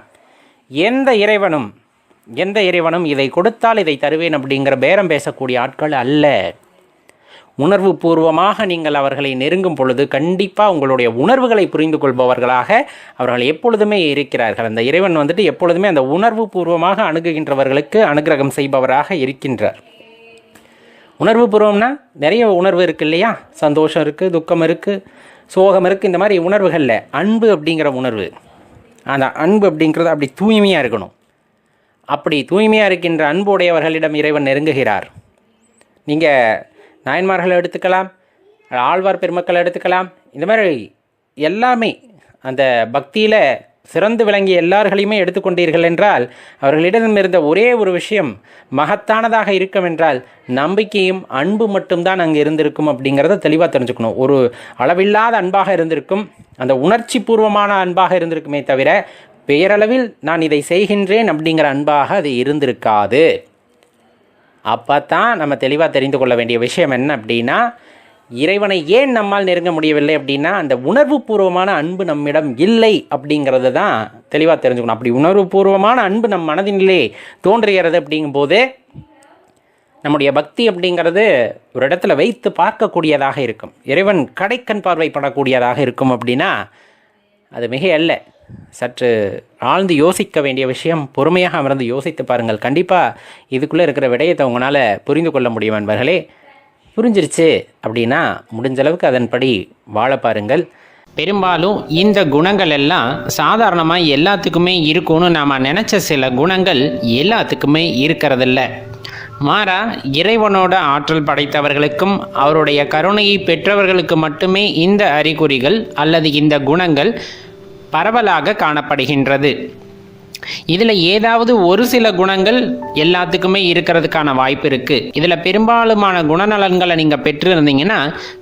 எந்த இறைவனும் இதை கொடுத்தால் இதை தருவேன் அப்படிங்கிற பேரம் பேசக்கூடிய ஆட்கள் அல்ல. உணர்வு பூர்வமாக நீங்கள் அவர்களை நெருங்கும் பொழுது கண்டிப்பாக உங்களுடைய உணர்வுகளை புரிந்து கொள்பவர்களாக அவர்கள் எப்பொழுதுமே இருக்கிறார்கள். அந்த இறைவன் எப்பொழுதுமே அந்த உணர்வு பூர்வமாக அணுகுகின்றவர்களுக்கு அனுகிரகம் செய்பவராக இருக்கின்றார். உணர்வு பூர்வம்னா நிறைய உணர்வு இருக்குது இல்லையா? சந்தோஷம் இருக்குது, துக்கம் இருக்குது, சோகம் இருக்குது. இந்த மாதிரி உணர்வுகளில் அன்பு அப்படிங்கிற உணர்வு, அந்த அன்பு அப்படிங்கிறது அப்படி தூய்மையாக இருக்கணும். அப்படி தூய்மையாக இருக்கின்ற அன்புடையவர்களிடம் இறைவன் நெருங்குகிறார். நீங்கள் நாயன்மார்களை எடுத்துக்கலாம், ஆழ்வார் பெருமக்களை எடுத்துக்கலாம். இந்த மாதிரி எல்லாமே அந்த பக்தியில் சிறந்து விளங்கிய எல்லார்களையுமே எடுத்துக்கொண்டீர்கள் என்றால் அவர்களிடம் இருந்த ஒரே ஒரு விஷயம் மகத்தானதாக இருக்கும் என்றால் நம்பிக்கையும் அன்பு மட்டும்தான் அங்கே இருந்திருக்கும் அப்படிங்கிறத தெளிவாக தெரிஞ்சுக்கணும். ஒரு அளவில்லாத அன்பாக இருந்திருக்கும், அந்த உணர்ச்சி பூர்வமான அன்பாக இருந்திருக்குமே தவிர பெயரளவில் நான் இதை செய்கின்றேன் அப்படிங்கிற அன்பாக அது இருந்திருக்காது. அப்போ தான் நம்ம தெளிவாக தெரிந்து கொள்ள வேண்டிய விஷயம் என்ன அப்படின்னா, இறைவனை ஏன் நம்மால் நெருங்க முடியவில்லை அப்படின்னா அந்த உணர்வு பூர்வமான அன்பு நம்மிடம் இல்லை அப்படிங்கிறது தான் தெளிவாக தெரிஞ்சுக்கணும். அப்படி உணர்வு பூர்வமான அன்பு நம் மனதினிலே தோன்றுகிறது அப்படிங்கும்போது நம்முடைய பக்தி அப்படிங்கிறது ஒரு இடத்துல வைத்து பார்க்கக்கூடியதாக இருக்கும். இறைவன் கடைக்கண் பார்வைப்படக்கூடியதாக இருக்கும் அப்படின்னா அது மிக அல்ல. சற்று ஆழ்ந்து யோசிக்க வேண்டிய விஷயம். பொறுமையாக அமர்ந்து யோசித்து பாருங்கள். கண்டிப்பாக இதுக்குள்ளே இருக்கிற விடயத்தை உங்களால் புரிந்து கொள்ள முடியும் நண்பர்களே. புரிஞ்சிருச்சு அப்படின்னா முடிஞ்ச அளவுக்கு அதன்படி வாழ பாருங்கள். பெரும்பாலும் இந்த குணங்கள் எல்லாம் சாதாரணமாக எல்லாத்துக்குமே இருக்கும்னு நாம் நினச்ச சில குணங்கள் எல்லாத்துக்குமே இருக்கிறதில்ல. மாறா இறைவனோட ஆற்றல் படைத்தவர்களுக்கும் அவருடைய கருணையை பெற்றவர்களுக்கு மட்டுமே இந்த அறிகுறிகள் அல்லது இந்த குணங்கள் பரவலாக காணப்படுகின்றது. இதில் ஏதாவது ஒரு சில குணங்கள் எல்லாத்துக்குமே இருக்கிறதுக்கான வாய்ப்பு இருக்குது. இதில் பெரும்பாலுமான குணநலன்களை நீங்கள் பெற்றிருந்தீங்கன்னா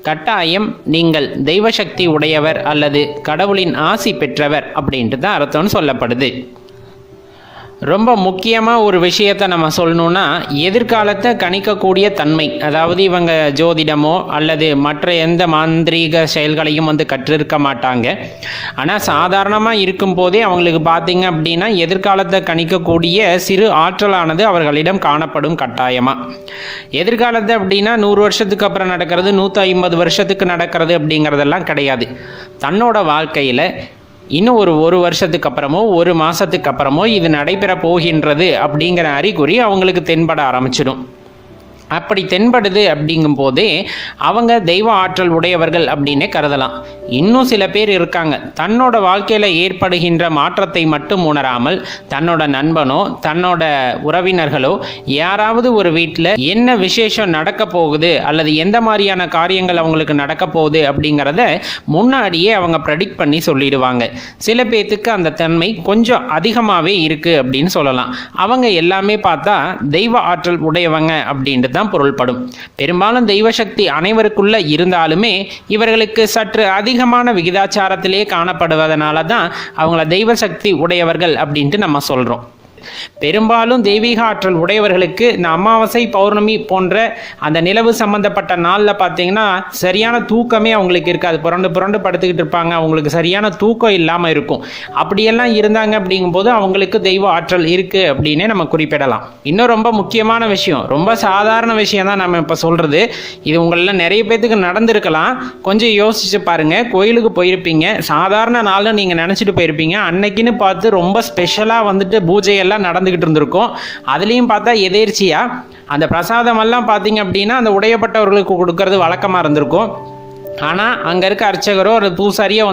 கட்டாயம் நீங்கள் தெய்வசக்தி உடையவர் அல்லது கடவுளின் ஆசி பெற்றவர் அப்படின்ட்டு தான் அர்த்தம்னு சொல்லப்படுது. ரொம்ப முக்கியமாக ஒரு விஷயத்தை நம்ம சொல்லணுன்னா, எதிர்காலத்தை கணிக்கக்கூடிய தன்மை. அதாவது இவங்க ஜோதிடமோ அல்லது மற்ற எந்த மாந்திரீக செயல்களையும் கற்றிருக்க மாட்டாங்க. ஆனால் சாதாரணமாக இருக்கும்போதே அவங்களுக்கு பார்த்தீங்க அப்படின்னா எதிர்காலத்தை கணிக்கக்கூடிய சிறு ஆற்றலானது அவர்களிடம் காணப்படும் கட்டாயமாக. எதிர்காலத்தை அப்படின்னா 100 வருஷத்துக்கு அப்புறம் நடக்கிறது, 150 வருஷத்துக்கு நடக்கிறது அப்படிங்கிறதெல்லாம் கிடையாது. தன்னோட வாழ்க்கையில் இன்னும் ஒரு வருஷத்துக்கு அப்புறமோ 1 மாதத்துக்கு அப்புறமோ இது நடைபெற போகின்றது அப்படிங்கிற அறிகுறி அவங்களுக்கு தென்பட ஆரம்பிச்சிடும். அப்படி தென்படுது அப்படிங்கும் போதே அவங்க தெய்வ ஆற்றல் உடையவர்கள் அப்படின்னே கருதலாம். இன்னும் சில பேர் இருக்காங்க, தன்னோட வாழ்க்கையில் ஏற்படுகின்ற மாற்றத்தை மட்டும் உணராமல் தன்னோட நண்பனோ தன்னோட உறவினர்களோ யாராவது ஒரு வீட்டில் என்ன விசேஷம் நடக்க போகுது அல்லது எந்த மாதிரியான காரியங்கள் அவங்களுக்கு நடக்க போகுது அப்படிங்கிறத முன்னாடியே அவங்க ப்ரெடிக்ட் பண்ணி சொல்லிடுவாங்க. சில பேர்த்துக்கு அந்த தன்மை கொஞ்சம் அதிகமாகவே இருக்குது அப்படின்னு சொல்லலாம். அவங்க எல்லாமே பார்த்தா தெய்வ ஆற்றல் உடையவங்க அப்படின்ட்டு தான் பொருள்படும். பெரும்பாலும் தெய்வ சக்தி அனைவருக்குள்ள இருந்தாலுமே இவர்களுக்கு சற்று அதிகமான விகிதாச்சாரத்திலே காணப்படுவதனால தான் அவங்கள தெய்வ சக்தி உடையவர்கள் அப்படின்ட்டு நம்ம சொல்கிறோம். பெரும்பாலும் தெய்வீக ஆற்றல் உடையவர்களுக்கு இந்த அமாவாசை பௌர்ணமி போன்ற அந்த நிலவு சம்பந்தப்பட்ட நாளில் பார்த்தீங்கன்னா சரியான தூக்கமே அவங்களுக்கு இருக்காது. புரண்டு படுத்துக்கிட்டு இருப்பாங்க. அவங்களுக்கு சரியான தூக்கம் இல்லாமல் இருக்கும். அப்படியெல்லாம் இருந்தாங்க அப்படிங்கும்போது அவங்களுக்கு தெய்வ ஆற்றல் இருக்குது அப்படின்னே நம்ம குறிப்பிடலாம். இன்னும் ரொம்ப முக்கியமான விஷயம், ரொம்ப சாதாரண விஷயம் தான் நம்ம இப்போ சொல்கிறது. இது உங்களில் நிறைய பேத்துக்கு நடந்திருக்கலாம். கொஞ்சம் யோசிச்சு பாருங்கள். கோயிலுக்கு போயிருப்பீங்க, சாதாரண நாள்னு நீங்கள் நினச்சிட்டு போயிருப்பீங்க. அன்னைக்குன்னு பார்த்து ரொம்ப ஸ்பெஷலாக பூஜையெல்லாம் நடந்துகிட்டு இருந்திருக்கும். அதுலேயும் பார்த்தா எதேர்ச்சியா அந்த பிரசாதம் எல்லாம் பார்த்தீங்க அப்படின்னா அந்த உடையப்பட்டவர்களுக்கு கொடுக்கறது வழக்கமாக இருந்திருக்கும். ஆனால் அங்கே இருக்க அர்ச்சகரோ ஒரு பூசாரியோ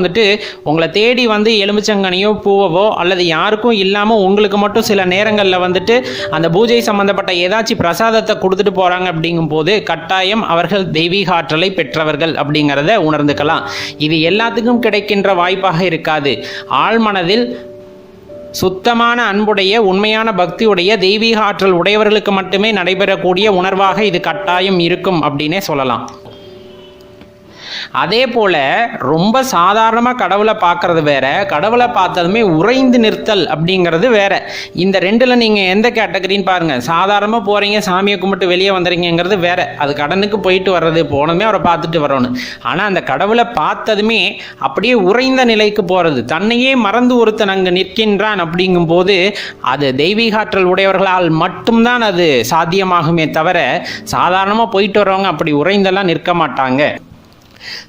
உங்களை தேடி எலுமிச்சங்கனியோ பூவோ அல்லது யாருக்கும் இல்லாமல் உங்களுக்கு மட்டும் சில நேரங்களில் அந்த பூஜை சம்பந்தப்பட்ட ஏதாச்சும் பிரசாதத்தை கொடுத்துட்டு போகிறாங்க அப்படிங்கும்போது கட்டாயம் அவர்கள் தெய்வீக ஆற்றலை பெற்றவர்கள் அப்படிங்கிறத உணர்ந்துக்கலாம். இது எல்லாத்துக்கும் கிடைக்கின்ற வாய்ப்பாக இருக்காது. ஆழ்மனதில் சுத்தமான அன்புடைய உண்மையான பக்தியுடைய தெய்வீக ஆற்றல் உடையவர்களுக்கு மட்டுமே நடைபெறக்கூடிய உணர்வாக இது கட்டாயம் இருக்கும் அப்படின்னே சொல்லலாம். அதே போல் ரொம்ப சாதாரணமாக கடவுளை பார்க்குறது வேற, கடவுளை பார்த்ததுமே உறைந்து நிறுத்தல் அப்படிங்கிறது வேற. இந்த ரெண்டில் நீங்கள் எந்த கேட்டகரின்னு பாருங்கள். சாதாரணமாக போகிறீங்க, சாமியை கும்பிட்டு வெளியே வந்துடுறீங்கிறது வேற. அது கடனுக்கு போயிட்டு வர்றது, போனதுமே அவரை பார்த்துட்டு வரணும். ஆனால் அந்த கடவுளை பார்த்ததுமே அப்படியே உறைந்த நிலைக்கு போகிறது, தன்னையே மறந்து ஒருத்தன் அங்கே நிற்கின்றான் அப்படிங்கும்போது அது தெய்வீகாற்றல் உடையவர்களால் மட்டும்தான் அது சாத்தியமாகுமே தவிர சாதாரணமாக போயிட்டு வரவங்க அப்படி உறைந்தெல்லாம் நிற்க மாட்டாங்க.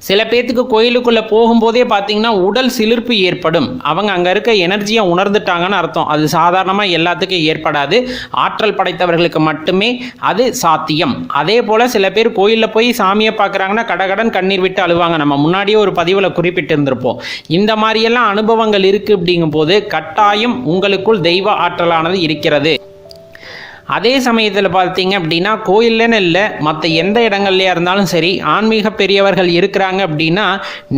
சில பேர்த்துக்கு கோயிலுக்குள்ளே போகும்போதே பார்த்தீங்கன்னா உடல் சிலிர்ப்பு ஏற்படும். அவங்க அங்கே இருக்க எனர்ஜியை உணர்ந்துட்டாங்கன்னு அர்த்தம். அது சாதாரணமாக எல்லாத்துக்கும் ஏற்படாது. ஆற்றல் படைத்தவர்களுக்கு மட்டுமே அது சாத்தியம். அதே போல் சில பேர் கோயிலில் போய் சாமியை பார்க்குறாங்கன்னா கடகடன் கண்ணீர் விட்டு அழுவாங்க. நம்ம முன்னாடியே ஒரு பதிவில் குறிப்பிட்டு இருந்திருப்போம். இந்த மாதிரியெல்லாம் அனுபவங்கள் இருக்குது அப்படிங்கும்போது கட்டாயம் உங்களுக்குள் தெய்வ ஆற்றலானது இருக்கிறது. அதே சமயத்தில் பார்த்தீங்க அப்படின்னா கோயில்லன்னு இல்லை, மற்ற எந்த இடங்கள்லையா இருந்தாலும் சரி, ஆன்மீக பெரியவர்கள் இருக்கிறாங்க அப்படின்னா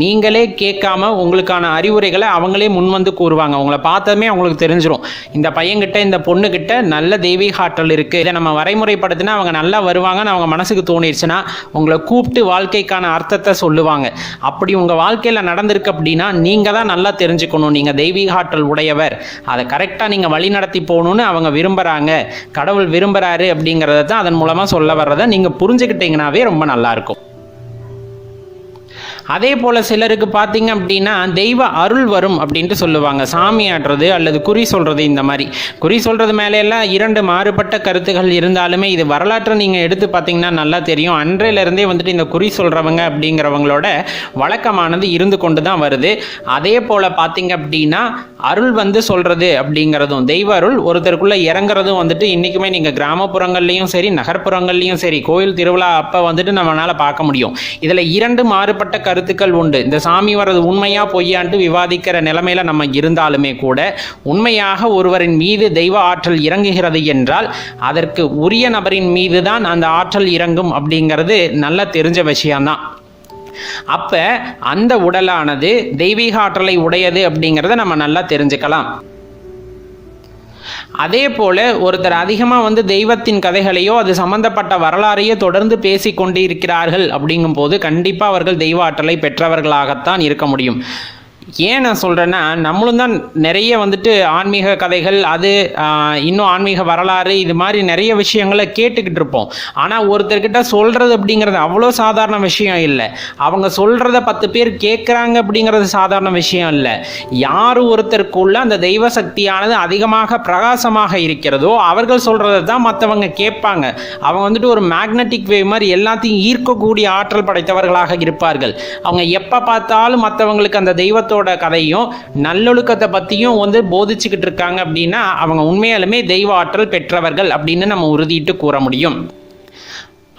நீங்களே கேட்காம உங்களுக்கான அறிவுரைகளை அவங்களே முன்வந்து கூறுவாங்க. அவங்கள பார்த்ததுமே அவங்களுக்கு தெரிஞ்சிடும், இந்த பையன்கிட்ட இந்த பொண்ணுக்கிட்ட நல்ல தெய்வீக ஆற்றல் இருக்குது, இதை நம்ம வரைமுறைப்படுத்தினா அவங்க நல்லா வருவாங்கன்னு அவங்க மனசுக்கு தோணிடுச்சுன்னா உங்களை கூப்பிட்டு வாழ்க்கைக்கான அர்த்தத்தை சொல்லுவாங்க. அப்படி உங்கள் வாழ்க்கையில் நடந்திருக்கு அப்படின்னா நீங்கள் தான் நல்லா தெரிஞ்சுக்கணும், நீங்கள் தெய்வீக ஆற்றல் உடையவர், அதை கரெக்டாக நீங்கள் வழி நடத்தி போகணுன்னு அவங்க விரும்புகிறாங்க, கடவுள் விரும்புறாரு அப்படிங்கறத தான் அதன் மூலமா சொல்ல வர்றதை நீங்க புரிஞ்சுக்கிட்டீங்கன்னாவே ரொம்ப நல்லா இருக்கும். அதே போல் சிலருக்கு பார்த்தீங்க அப்படின்னா தெய்வ அருள் வரும் அப்படின்ட்டு சொல்லுவாங்க. சாமி ஆடுறது அல்லது குறி சொல்கிறது, இந்த மாதிரி குறி சொல்கிறது மேலையெல்லாம் 2 மாறுபட்ட கருத்துகள் இருந்தாலுமே இது வரலாற்றை நீங்கள் எடுத்து பார்த்தீங்கன்னா நல்லா தெரியும். அன்றையிலிருந்தே இந்த குறி சொல்கிறவங்க அப்படிங்கிறவங்களோட வழக்கமானது இருந்து கொண்டு தான் வருது. அதே போல் பார்த்தீங்க அப்படின்னா அருள் சொல்கிறது அப்படிங்கிறதும் தெய்வ அருள் ஒருத்தருக்குள்ளே இறங்குறதும் இன்றைக்குமே நீங்கள் கிராமப்புறங்கள்லையும் சரி நகர்ப்புறங்கள்லையும் சரி கோயில் திருவிழா அப்போ நம்மளால் பார்க்க முடியும். இதில் 2 மாறுபட்ட கருத்துக்கள் உண்டு. இந்த சாமி வர்றது உண்மையா பொய்யான்ட்டு விவாதிக்கிற நிலைமையில நம்ம இருந்தாலுமே கூட உண்மையாக ஒருவரின் மீது தெய்வ ஆற்றல் இறங்குகிறது என்றால் அதற்கு உரிய நபரின் மீது தான் அந்த ஆற்றல் இறங்கும் அப்படிங்கிறது நல்லா தெரிஞ்ச விஷயம்தான். அப்ப அந்த உடலானது தெய்வீக ஆற்றலை உடையது அப்படிங்கிறத நம்ம நல்லா தெரிஞ்சுக்கலாம். அதே போல ஒருத்தர் அதிகமாக தெய்வத்தின் கதைகளையோ அது சம்பந்தப்பட்ட வரலாறையோ தொடர்ந்து பேசி கொண்டு இருக்கிறார்கள் அப்படிங்கும்போது கண்டிப்பாக அவர்கள் தெய்வ ஆற்றலை பெற்றவர்களாகத்தான் இருக்க முடியும். ஏன் நான் சொல்கிறேன்னா, நம்மளும் தான் நிறைய வந்துட்டு ஆன்மீக கதைகள், அது இன்னும் ஆன்மீக வரலாறு, இது மாதிரி நிறைய விஷயங்களை கேட்டுக்கிட்டு இருப்போம். ஆனால் ஒருத்தர்கிட்ட சொல்கிறது அப்படிங்கிறது அவ்வளோ சாதாரண விஷயம் இல்லை. அவங்க சொல்கிறத 10 பேர் கேட்குறாங்க அப்படிங்கிறது சாதாரண விஷயம் இல்லை. யார் ஒருத்தருக்குள்ள அந்த தெய்வ சக்தியானது அதிகமாக பிரகாசமாக இருக்கிறதோ அவர்கள் சொல்கிறத தான் மற்றவங்க கேட்பாங்க. அவங்க வந்துட்டு ஒரு மேக்னெட்டிக் வேவ் மாதிரி எல்லாத்தையும் ஈர்க்கக்கூடிய ஆற்றல் படைத்தவர்களாக இருப்பார்கள். அவங்க எப்போ பார்த்தாலும் மற்றவங்களுக்கு அந்த தெய்வத்தோட கதையும் நல்லொழுக்கத்தை பற்றியும் வந்து போதிச்சுக்கிட்டு இருக்காங்க அப்படின்னா அவங்க உண்மையாலுமே தெய்வ ஆற்றல் பெற்றவர்கள் அப்படின்னு நம்ம உறுதிட்டு கூற முடியும்.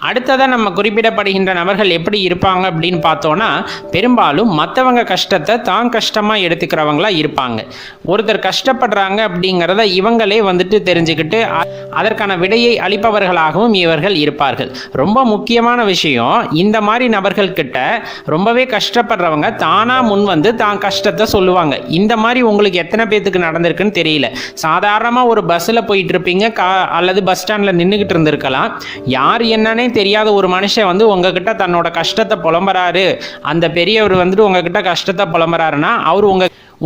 அடுத்ததாக நம்ம குறிப்பிடப்படுகின்ற நபர்கள் எப்படி இருப்பாங்க அப்படின்னு பார்த்தோன்னா, பெரும்பாலும் மற்றவங்க கஷ்டத்தை தான் கஷ்டமாக எடுத்துக்கிறவங்களா இருப்பாங்க. ஒருத்தர் கஷ்டப்படுறாங்க அப்படிங்கிறத இவங்களே வந்துட்டு தெரிஞ்சுக்கிட்டு அதற்கான விடையை அளிப்பவர்களாகவும் இவர்கள் இருப்பார்கள். ரொம்ப முக்கியமான விஷயம், இந்த மாதிரி நபர்கள்கிட்ட ரொம்பவே கஷ்டப்படுறவங்க தானாக முன் வந்து தான் கஷ்டத்தை சொல்லுவாங்க. இந்த மாதிரி உங்களுக்கு எத்தனை பேத்துக்கு நடந்திருக்குன்னு தெரியல. சாதாரணமாக ஒரு பஸ்ஸில் போயிட்டு இருப்பீங்க, அல்லது பஸ் ஸ்டாண்டில் நின்றுக்கிட்டு இருந்திருக்கலாம். யார் என்னன்னே தெரியாத ஒரு மனுஷன் வந்து உங்ககிட்ட தன்னோட கஷ்டத்தை புலம்புறாரு. அந்த பெரியவர் வந்துட்டு உங்ககிட்ட கஷ்டத்தை புலம்புறாருன்னா அவர்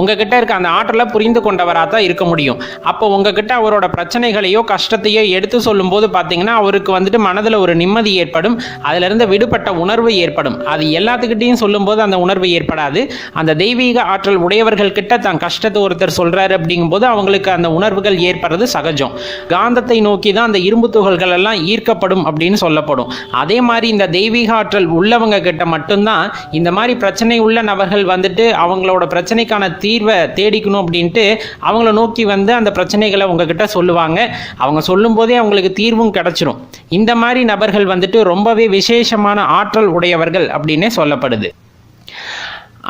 உங்ககிட்ட இருக்க அந்த ஆற்றலை புரிந்து கொண்டவராக தான் இருக்க முடியும். அப்போ உங்ககிட்ட அவரோட பிரச்சனைகளையோ கஷ்டத்தையோ எடுத்து சொல்லும்போது பார்த்தீங்கன்னா அவருக்கு வந்துட்டு மனதில் ஒரு நிம்மதி ஏற்படும், அதிலிருந்து விடுபட்ட உணர்வு ஏற்படும். அது எல்லாத்துக்கிட்டையும் சொல்லும்போது அந்த உணர்வு ஏற்படாது. அந்த தெய்வீக ஆற்றல் உடையவர்கள் கிட்ட தான் கஷ்டத்தை ஒருத்தர் சொல்கிறாரு அப்படிங்கும்போது அவங்களுக்கு அந்த உணர்வுகள் ஏற்படுறது சகஜம். காந்தத்தை நோக்கி தான் அந்த இரும்பு துகள்கள் எல்லாம் ஈர்க்கப்படும் அப்படின்னு சொல்லப்படும். அதே மாதிரி இந்த தெய்வீக ஆற்றல் உள்ளவங்க கிட்ட மட்டும்தான் இந்த மாதிரி பிரச்சனை உள்ள நபர்கள் வந்துட்டு அவங்களோட பிரச்சனைக்கான தீர்வை தேடிக்கணும் அப்படின்ட்டு அவங்கள நோக்கி வந்து அந்த பிரச்சனைகளை உங்ககிட்ட சொல்லுவாங்க. அவங்க சொல்லும் போதே அவங்களுக்கு தீர்வும் கிடைச்சிரும். இந்த மாதிரி நபர்கள் வந்துட்டு ரொம்பவே விசேஷமான ஆற்றல் உடையவர்கள் அப்படின்னே சொல்லப்படுது.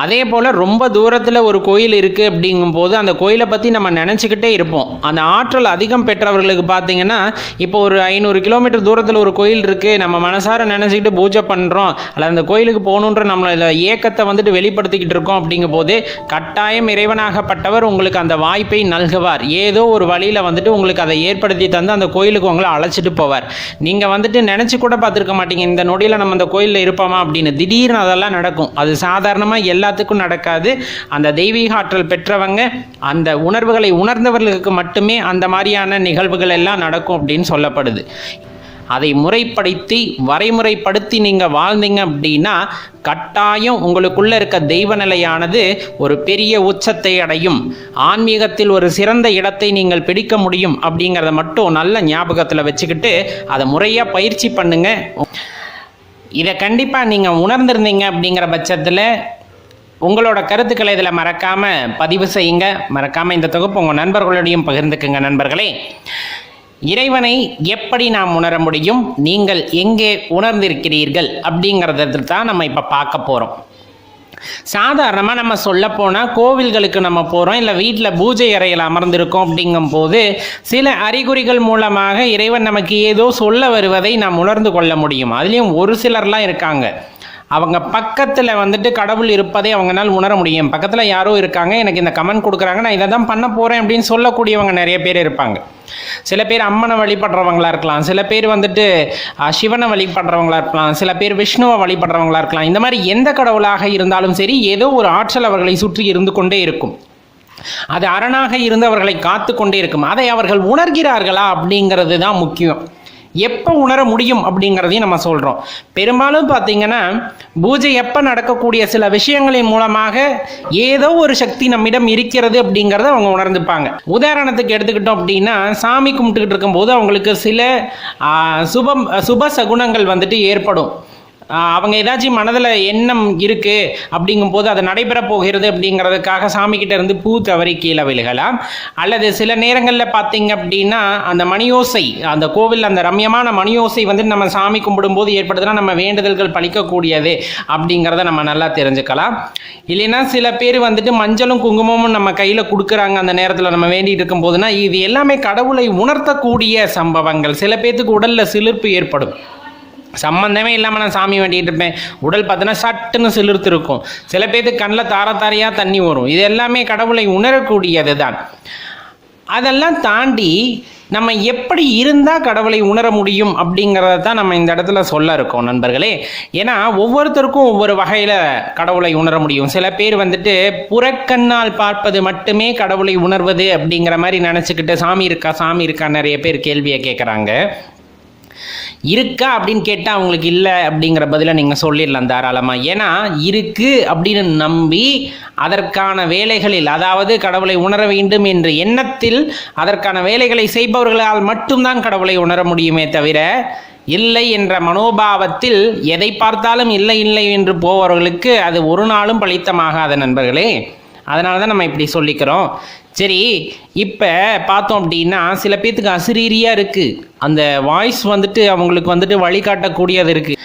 அதே போல் ரொம்ப தூரத்தில் ஒரு கோயில் இருக்குது அப்படிங்கும்போது அந்த கோயிலை பற்றி நம்ம நினச்சிக்கிட்டே இருப்போம். அந்த ஆற்றல் அதிகம் பெற்றவர்களுக்கு பார்த்தீங்கன்னா, இப்போ ஒரு 500 கிலோமீட்டர் தூரத்தில் ஒரு கோயில் இருக்குது, நம்ம மனசார நினச்சிக்கிட்டு பூஜை பண்ணுறோம், அல்ல அந்த கோயிலுக்கு போகணுன்ற நம்மளோட ஏக்கத்தை வந்துட்டு வெளிப்படுத்திக்கிட்டு இருக்கோம். அப்படிங்கும் போது கட்டாயம் இறைவனாகப்பட்டவர் உங்களுக்கு அந்த வாய்ப்பை நல்குவார். ஏதோ ஒரு வழியில் வந்துட்டு உங்களுக்கு அதை ஏற்படுத்தி தந்து அந்த கோயிலுக்கு உங்களை அழைச்சிட்டு போவார். நீங்கள் வந்துட்டு நினச்சி கூட பார்த்துருக்க மாட்டீங்க இந்த நொடியில் நம்ம அந்த கோயிலில் இருப்போமா அப்படின்னு. திடீர்னு அதெல்லாம் நடக்கும். அது சாதாரணமாக எல்லாத்துக்கும் நடக்காது. அந்த தெய்வீக ஆற்றல் பெற்றவங்க, அந்த உணர்வுகளை உணர்ந்தவர்களுக்கு மட்டுமே அந்த மாதிரியான நிகழ்வுகள் எல்லாம் நடக்கும் அப்படின்னு சொல்லப்படுது. அதை முறைப்படுத்தி வரைமுறைப்படுத்தி நீங்கள் வாழ்ந்தீங்க அப்படின்னா கட்டாயம் உங்களுக்குள்ள இருக்க தெய்வ நிலையானது ஒரு பெரிய உச்சத்தை அடையும். ஆன்மீகத்தில் ஒரு சிறந்த இடத்தை நீங்கள் பிடிக்க முடியும் அப்படிங்கிறத மட்டும் நல்ல ஞாபகத்தில் வச்சுக்கிட்டு அதை முறையாக பயிற்சி பண்ணுங்க. இதை கண்டிப்பாக நீங்கள் உணர்ந்திருந்தீங்க அப்படிங்கிற பட்சத்தில் உங்களோட கருத்துக்களை இதில் மறக்காமல் பதிவு செய்யுங்க. மறக்காமல் இந்த தொகுப்பு உங்கள் நண்பர்களோடையும் பகிர்ந்துக்குங்க. நண்பர்களே, இறைவனை எப்படி நாம் உணர முடியும், நீங்கள் எங்கே உணர்ந்திருக்கிறீர்கள் அப்படிங்கிறத தான் நம்ம இப்போ பார்க்க போகிறோம். சாதாரணமாக நம்ம சொல்ல போனால் கோவில்களுக்கு நம்ம போகிறோம், இல்லை வீட்டில் பூஜை அறையில் அமர்ந்திருக்கோம். அப்படிங்கும் போது சில அறிகுறிகள் மூலமாக இறைவன் நமக்கு ஏதோ சொல்ல வருவதை நாம் உணர்ந்து கொள்ள முடியும். அதுலேயும் ஒரு சிலர்லாம் இருக்காங்க, அவங்க பக்கத்தில் வந்துட்டு கடவுள் இருப்பதை அவங்களால உணர முடியும். பக்கத்தில் யாரோ இருக்காங்க, எனக்கு இந்த கமெண்ட் கொடுக்குறாங்க, நான் இதை தான் பண்ண போகிறேன் அப்படின்னு சொல்லக்கூடியவங்க நிறைய பேர் இருப்பாங்க. சில பேர் அம்மனை வழிபடுறவங்களா இருக்கலாம், சில பேர் வந்துட்டு சிவனை வழிபடுறவங்களா இருக்கலாம், சில பேர் விஷ்ணுவை வழிபடுறவங்களா இருக்கலாம். இந்த மாதிரி எந்த கடவுளாக இருந்தாலும் சரி, ஏதோ ஒரு ஆற்றல் அவர்களை சுற்றி இருந்து கொண்டே இருக்கும். அது அரணாக இருந்து அவர்களை காத்து கொண்டே இருக்கும். அதை அவர்கள் உணர்கிறார்களா அப்படிங்கிறது தான் முக்கியம். எப்போ உணர முடியும் அப்படிங்கிறதையும் நம்ம சொல்கிறோம். பெரும்பாலும் பார்த்தீங்கன்னா பூஜை எப்போ நடக்கக்கூடிய சில விஷயங்களின் மூலமாக ஏதோ ஒரு சக்தி நம்மிடம் இருக்கிறது அப்படிங்கிறத அவங்க உணர்ந்துப்பாங்க. உதாரணத்துக்கு எடுத்துக்கிட்டோம் அப்படின்னா, சாமி கும்பிட்டுக்கிட்டு இருக்கும்போது அவங்களுக்கு சில சுப சகுனங்கள் வந்துட்டு ஏற்படும். அவங்க ஏதாச்சும் மனதில் எண்ணம் இருக்குது அப்படிங்கும்போது அது நடைபெற போகிறது அப்படிங்கிறதுக்காக சாமிக்கிட்ட இருந்து பூ தவறி கீழே விழுகலாம். அல்லது சில நேரங்களில் பார்த்தீங்க அப்படின்னா அந்த மணியோசை, அந்த கோவில் அந்த ரம்யமான மணியோசை வந்து நம்ம சாமி கும்பிடும்போது ஏற்படுதுன்னா நம்ம வேண்டுதல்கள் பலிக்கக்கூடியது அப்படிங்கிறத நம்ம நல்லா தெரிஞ்சுக்கலாம். இல்லைன்னா சில பேர் வந்துட்டு மஞ்சளும் குங்குமமும் நம்ம கையில் கொடுக்குறாங்க அந்த நேரத்தில் நம்ம வேண்டிகிட்டு இருக்கும் போதுனா இது எல்லாமே கடவுளை உணர்த்தக்கூடிய சம்பவங்கள். சில பேர்த்துக்கு உடலில் சிலிர்ப்பு ஏற்படும். சம்பந்தமே இல்லாமல் நான் சாமி வேண்டிகிட்டு இருப்பேன், உடல் பார்த்தோன்னா சட்டுன்னு சிலிர்த்து இருக்கும். சில பேருக்கு கண்ணில் தாரையாக தண்ணி வரும். இது எல்லாமே கடவுளை உணரக்கூடியது தான். அதெல்லாம் தாண்டி நம்ம எப்படி இருந்தால் கடவுளை உணர முடியும் அப்படிங்கிறத தான் நம்ம இந்த இடத்துல சொல்ல இருக்கோம் நண்பர்களே. ஏன்னா ஒவ்வொருத்தருக்கும் ஒவ்வொரு வகையில் கடவுளை உணர முடியும். சில பேர் வந்துட்டு புறக்கண்ணால் பார்ப்பது மட்டுமே கடவுளை உணர்வது அப்படிங்கிற மாதிரி நினச்சிக்கிட்டு சாமி இருக்கா நிறைய பேர் கேள்வியை கேட்குறாங்க. இருக்கா அப்படின்னு கேட்டால் அவங்களுக்கு இல்லை அப்படிங்கிற பதிலை நீங்கள் சொல்லிடலாம் தாராளமாக. ஏன்னா இருக்குது அப்படின்னு நம்பி அதற்கான வேலைகளில், அதாவது கடவுளை உணர வேண்டும் என்ற எண்ணத்தில் அதற்கான வேலைகளை செய்பவர்களால் மட்டும்தான் கடவுளை உணர முடியுமே தவிர, இல்லை என்ற மனோபாவத்தில் எதை பார்த்தாலும் இல்லை இல்லை என்று போவவர்களுக்கு அது ஒரு நாளும் பலித்தமாகாத நண்பர்களே. அதனால தான் நம்ம இப்படி சொல்லிக்கிறோம். சரி, இப்போ பார்த்தோம் அப்படின்னா சில பேர்த்துக்கு அசிரீரியாக இருக்குது, அந்த வாய்ஸ் வந்துட்டு அவங்களுக்கு வந்துட்டு வழிகாட்டக்கூடியது இருக்குது.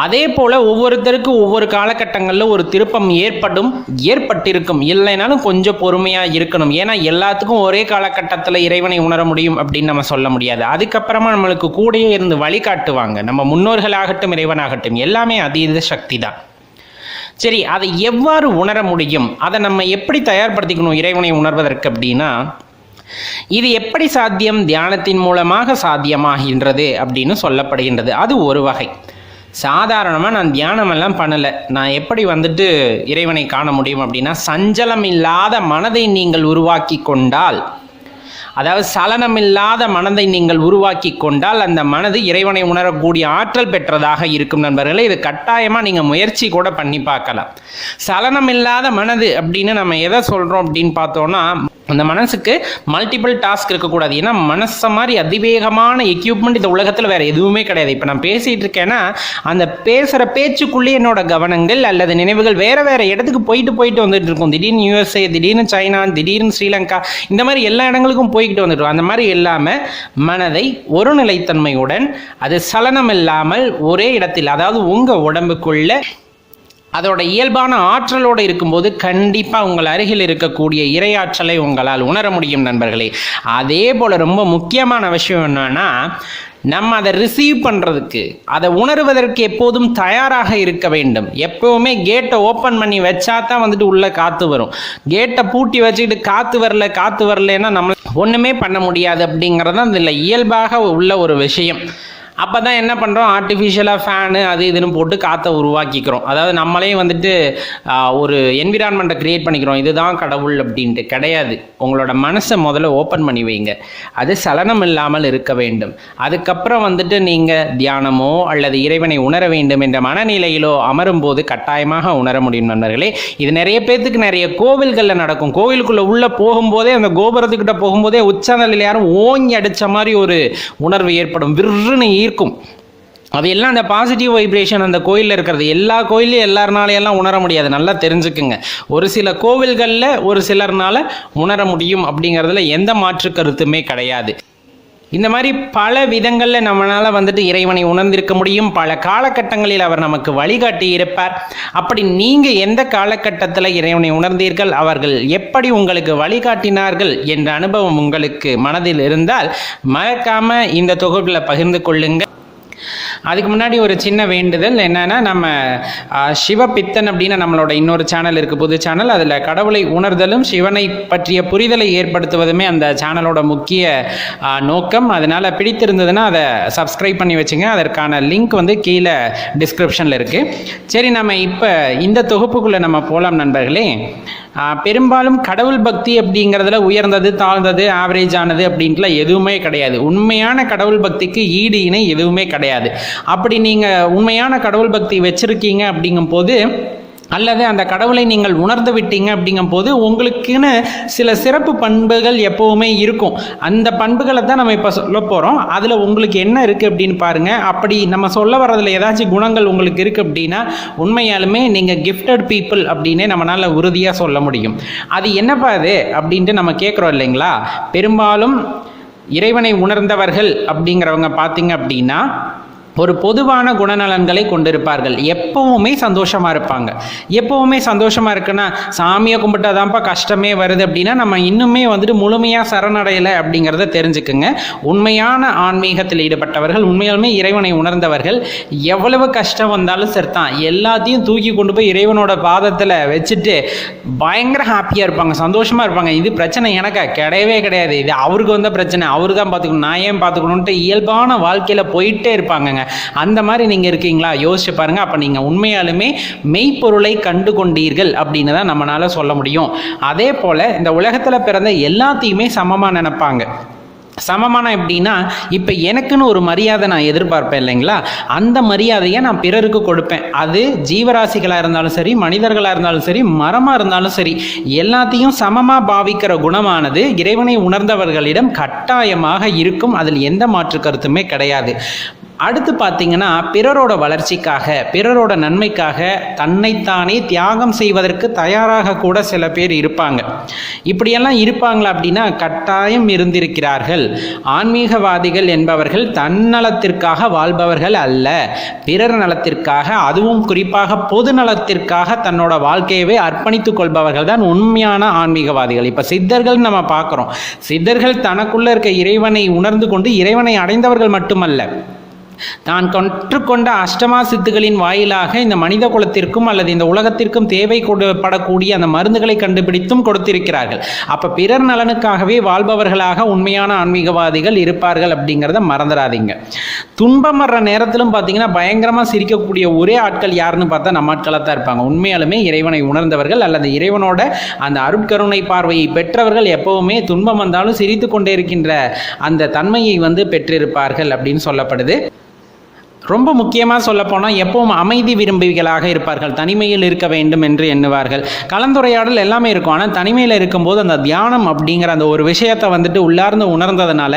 அதே போல் ஒவ்வொருத்தருக்கும் ஒவ்வொரு காலகட்டங்களில் ஒரு திருப்பம் ஏற்பட்டிருக்கும். இல்லைனாலும் கொஞ்சம் பொறுமையாக இருக்கணும். ஏன்னா எல்லாத்துக்கும் ஒரே காலகட்டத்தில் இறைவனை உணர முடியும் அப்படின்னு நம்ம சொல்ல முடியாது. அதுக்கப்புறமா நம்மளுக்கு கூடயே இருந்து வழிகாட்டுவாங்க. நம்ம முன்னோர்களாகட்டும் இறைவனாகட்டும் எல்லாமே அதீத சக்தி தான். சரி, அதை எவ்வாறு உணர முடியும், அதை நம்ம எப்படி தயார்படுத்திக்கணும் இறைவனை உணர்வதற்கு அப்படின்னா, இது எப்படி சாத்தியம்? தியானத்தின் மூலமாக சாத்தியமாகின்றது அப்படின்னு சொல்லப்படுகின்றது. அது ஒரு வகை. சாதாரணமாக நான் தியானமெல்லாம் பண்ணலை, நான் எப்படி வந்துட்டு இறைவனை காண முடியும் அப்படின்னா, சஞ்சலம் இல்லாத மனதை நீங்கள் உருவாக்கி கொண்டால், அதாவது சலனமில்லாத மனதை நீங்கள் உருவாக்கி கொண்டால் அந்த மனது இறைவனை உணரக்கூடிய ஆற்றல் பெற்றதாக இருக்கும் நண்பர்களே. இது கட்டாயமாக நீங்கள் முயற்சி கூட பண்ணி பார்க்கலாம். சலனமில்லாத மனது அப்படின்னு நம்ம எதை சொல்கிறோம் அப்படின்னு பார்த்தோன்னா, அந்த மனசுக்கு மல்டிபிள் டாஸ்க் இருக்கக்கூடாது. ஏன்னா மனசை மாதிரி அதிவேகமான எக்யூப்மெண்ட் இந்த உலகத்தில் வேறு எதுவுமே கிடையாது. இப்போ நான் பேசிகிட்டு இருக்கேன்னா அந்த பேசுகிற பேச்சுக்குள்ளே என்னோட கவனங்கள் அல்லது நினைவுகள் வேறு இடத்துக்கு போயிட்டு வந்துட்டு இருக்கும். திடீர்னு USA, திடீர்னு சைனா, திடீர்னு ஸ்ரீலங்கா, இந்த மாதிரி எல்லா இடங்களுக்கும் போய்கிட்டு வந்துட்டு. அந்த மாதிரி இல்லாமல் மனதை ஒரு நிலைத்தன்மையுடன், அது சலனம் இல்லாமல் ஒரே இடத்தில், அதாவது உங்கள் உடம்புக்குள்ள அதோட இயல்பான ஆற்றலோடு இருக்கும்போது கண்டிப்பாக உங்கள் அருகில் இருக்கக்கூடிய இறையாற்றலை உங்களால் உணர முடியும் நண்பர்களே. அதே போல் ரொம்ப முக்கியமான விஷயம் என்னன்னா, நம்ம அதை ரிசீவ் பண்ணுறதுக்கு, அதை உணர்வதற்கு எப்போதும் தயாராக இருக்க வேண்டும். எப்போவுமே கேட்டை ஓப்பன் பண்ணி வச்சா தான் வந்துட்டு உள்ளே காற்று வரும். கேட்டை பூட்டி வச்சுக்கிட்டு காற்று வரலன்னா நம்ம ஒன்றுமே பண்ண முடியாது அப்படிங்கிறது அதில் இயல்பாக உள்ள ஒரு விஷயம். அப்போ தான் என்ன பண்ணுறோம், ஆர்டிஃபிஷியலாக ஃபேனு அது இதுன்னு போட்டு காற்றை உருவாக்கிக்கிறோம். அதாவது நம்மளே வந்துட்டு ஒரு என்விரான்மெண்ட்டை க்ரியேட் பண்ணிக்கிறோம். இதுதான் கடவுள் அப்படின்ட்டு கிடையாது. உங்களோட மனசை முதல்ல ஓப்பன் பண்ணி வைங்க. அது சலனம் இல்லாமல் இருக்க வேண்டும். அதுக்கப்புறம் வந்துட்டு நீங்கள் தியானமோ அல்லது இறைவனை உணர வேண்டும் என்ற மனநிலையிலோ அமரும்போது கட்டாயமாக உணர முடியும் நண்பர்களே. இது நிறைய பேர்த்துக்கு நிறைய கோவில்களில் நடக்கும். கோவிலுக்குள்ளே உள்ளே போகும்போதே, அந்த கோபுரத்துக்கிட்ட போகும்போதே உச்சநிலையில் யாரும் ஓங்கி அடித்த மாதிரி ஒரு உணர்வு ஏற்படும். விருன்னு ஈர்க்கும். அது எல்லாம் அந்த பாசிட்டிவ் வைப்ரேஷன் அந்த கோயிலில் இருக்கிறது. எல்லா கோயிலையும் எல்லாருனாலையெல்லாம் உணர முடியாது, நல்லா தெரிஞ்சுக்குங்க. ஒரு சில கோவில்களில் ஒரு சிலர்னால உணர முடியும் அப்படிங்கிறதுல எந்த மாற்று கருத்துமே கிடையாது. இந்த மாதிரி பல விதங்களில் நம்மளால் வந்துட்டு இறைவனை உணர்ந்திருக்க முடியும். பல காலகட்டங்களில் அவர் நமக்கு வழிகாட்டி இருப்பார். அப்படி நீங்கள் எந்த காலகட்டத்தில் இறைவனை உணர்ந்தீர்கள், அவர்கள் எப்படி உங்களுக்கு வழிகாட்டினார்கள் என்ற அனுபவம் உங்களுக்கு மனதில் இருந்தால் மறக்காமல் இந்த தொகுப்பில் பகிர்ந்து கொள்ளுங்கள். அதுக்கு முன்னாடி ஒரு சின்ன வேண்டுதல் என்னன்னா, நம்ம சிவபித்தன் அப்படின்னு நம்மளோட இன்னொரு சேனல் இருக்குது, புது சேனல். அதில் கடவுளை உணர்தலும் சிவனை பற்றிய புரிதலை ஏற்படுத்துவதுமே அந்த சேனலோட முக்கிய நோக்கம். அதனால் பிடித்திருந்ததுன்னா அதை சப்ஸ்கிரைப் பண்ணி வச்சுங்க. அதற்கான லிங்க் வந்து கீழே டிஸ்கிரிப்ஷனில் இருக்குது. சரி, நம்ம இப்போ இந்த தொகுப்புக்குள்ளே நம்ம போகலாம் நண்பர்களே. பெரும்பாலும் கடவுள் பக்தி அப்படிங்கிறதுல உயர்ந்தது, தாழ்ந்தது, ஆவரேஜ் ஆனது அப்படின்ட்டுலாம் எதுவுமே கிடையாது. உண்மையான கடவுள் பக்திக்கு ஈடு இணை எதுவுமே கிடையாது. அப்படி நீங்கள் உண்மையான கடவுள் பக்தி வச்சுருக்கீங்க அப்படிங்கும்போது, அல்லது அந்த கடவுளை நீங்கள் உணர்ந்து விட்டீங்க அப்படிங்கும்போது உங்களுக்குன்னு சில சிறப்பு பண்புகள் எப்போவுமே இருக்கும். அந்த பண்புகளை தான் நம்ம இப்போ சொல்ல போகிறோம். அதில் உங்களுக்கு என்ன இருக்குது அப்படின்னு பாருங்கள். அப்படி நம்ம சொல்ல வர்றதில் ஏதாச்சும் குணங்கள் உங்களுக்கு இருக்குது அப்படின்னா உண்மையாலுமே நீங்கள் கிஃப்டட் பீப்புள் அப்படின்னே நம்மளால் உறுதியாக சொல்ல முடியும். அது என்னப்பா அது அப்படின்ட்டு நம்ம கேட்குறோம் இல்லைங்களா. பெரும்பாலும் இறைவனை உணர்ந்தவர்கள் அப்படிங்கிறவங்க பார்த்தீங்க அப்படின்னா ஒரு பொதுவான குணநலன்களை கொண்டிருப்பார்கள். எப்பவுமே சந்தோஷமாக இருப்பாங்க. எப்பவுமே சந்தோஷமாக இருக்குன்னா சாமியை கும்பிட்டாதான்ப்பா கஷ்டமே வருது அப்படின்னா நம்ம இன்னுமே வந்துட்டு முழுமையாக சரணடையலை அப்படிங்கிறத தெரிஞ்சுக்குங்க. உண்மையான ஆன்மீகத்தில் ஈடுபட்டவர்கள், உண்மையாலுமே இறைவனை உணர்ந்தவர்கள், எவ்வளவு கஷ்டம் வந்தாலும் சரிதான் எல்லாத்தையும் தூக்கி கொண்டு போய் இறைவனோட பாதத்தில் வச்சுட்டு பயங்கர ஹாப்பியாக இருப்பாங்க, சந்தோஷமாக இருப்பாங்க. இது பிரச்சனை எனக்கு கிடையவே கிடையாது, இது அவருக்கு வந்த பிரச்சனை, அவரு தான் பார்த்துக்கணும், நான் ஏன் பார்த்துக்கணுன்ட்டு இயல்பான வாழ்க்கையில் போயிட்டே இருப்பாங்கங்க. அந்த மாதிரி நீங்க இருக்கீங்களா? யோசிச்சு பாருங்க. அப்ப நீங்க உண்மையாலுமே மெய்ப்பொருளை கண்டு கொண்டீர்கள் அப்படின்னு தான் நம்மளால சொல்ல முடியும். அதே போல இந்த உலகத்துல பிறந்த எல்லாத்தையுமே சமமா நினைப்பாங்க. சமமான எப்படின்னா, இப்போ எனக்குன்னு ஒரு மரியாதை நான் எதிர்பார்ப்பேன் இல்லைங்களா, அந்த மரியாதையை நான் பிறருக்கு கொடுப்பேன். அது ஜீவராசிகளாக இருந்தாலும் சரி, மனிதர்களாக இருந்தாலும் சரி, மரமாக இருந்தாலும் சரி, எல்லாத்தையும் சமமாக பாவிக்கிற குணமானது இறைவனை உணர்ந்தவர்களிடம் கட்டாயமாக இருக்கும். அதில் எந்த மாற்று கருத்துமே கிடையாது. அடுத்து பார்த்தீங்கன்னா, பிறரோட வளர்ச்சிக்காக, பிறரோட நன்மைக்காக தன்னைத்தானே தியாகம் செய்வதற்கு தயாராக கூட சில பேர் இருப்பாங்க. இப்படியெல்லாம் இருப்பாங்களா அப்படின்னா கட்டாயம் இருந்திருக்கிறார்கள். ஆன்மீகவாதிகள் என்பவர்கள் தன்னலத்திற்காக வாழ்பவர்கள் அல்ல, பிறர் நலத்திற்காக, அதுவும் குறிப்பாக பொது நலத்திற்காக தன்னோட வாழ்க்கையவே அர்ப்பணித்துக் கொள்பவர்கள் தான் உண்மையான ஆன்மீகவாதிகள். இப்போ சித்தர்கள் நம்ம பார்க்குறோம். சித்தர்கள் தனக்குள்ள இருக்க இறைவனை உணர்ந்து கொண்டு இறைவனை அடைந்தவர்கள் மட்டுமல்ல, தான் கற்றுக்கொண்ட அஷ்டமா சித்துகளின் வாயிலாக இந்த மனித குலத்திற்கும் அல்லது இந்த உலகத்திற்கும் தேவைப்படக்கூடிய அந்த மருந்துகளை கண்டுபிடித்தும் கொடுத்திருக்கிறார்கள். அப்ப பிறர் நலனுக்காகவே வாழ்பவர்களாக உண்மையான ஆன்மீகவாதிகள் இருப்பார்கள் அப்படிங்கிறத மறந்துடாதீங்க. துன்பம் வர்ற நேரத்திலும் பார்த்தீங்கன்னா பயங்கரமா சிரிக்கக்கூடிய ஒரே ஆட்கள் யாருன்னு பார்த்தா நம்ம ஆட்களாக தான் இருப்பாங்க. உண்மையாலுமே இறைவனை உணர்ந்தவர்கள் அல்லது இறைவனோட அந்த அருட்கருணை பார்வையை பெற்றவர்கள் எப்பவுமே துன்பம் வந்தாலும் சிரித்து கொண்டே இருக்கின்ற அந்த தன்மையை பெற்றிருப்பார்கள் அப்படின்னு சொல்லப்படுது. ரொம்ப முக்கியமாக சொல்லப்போனால் எப்பவும் அமைதி விரும்பிகளாக இருப்பார்கள். தனிமையில் இருக்க வேண்டும் என்று எண்ணுவார்கள். கலந்துரையாடல் எல்லாமே இருக்கும், ஆனால் தனிமையில் இருக்கும்போது அந்த தியானம் அப்படிங்கிற அந்த ஒரு விஷயத்தை உள்ளார்ந்து உணர்ந்ததுனால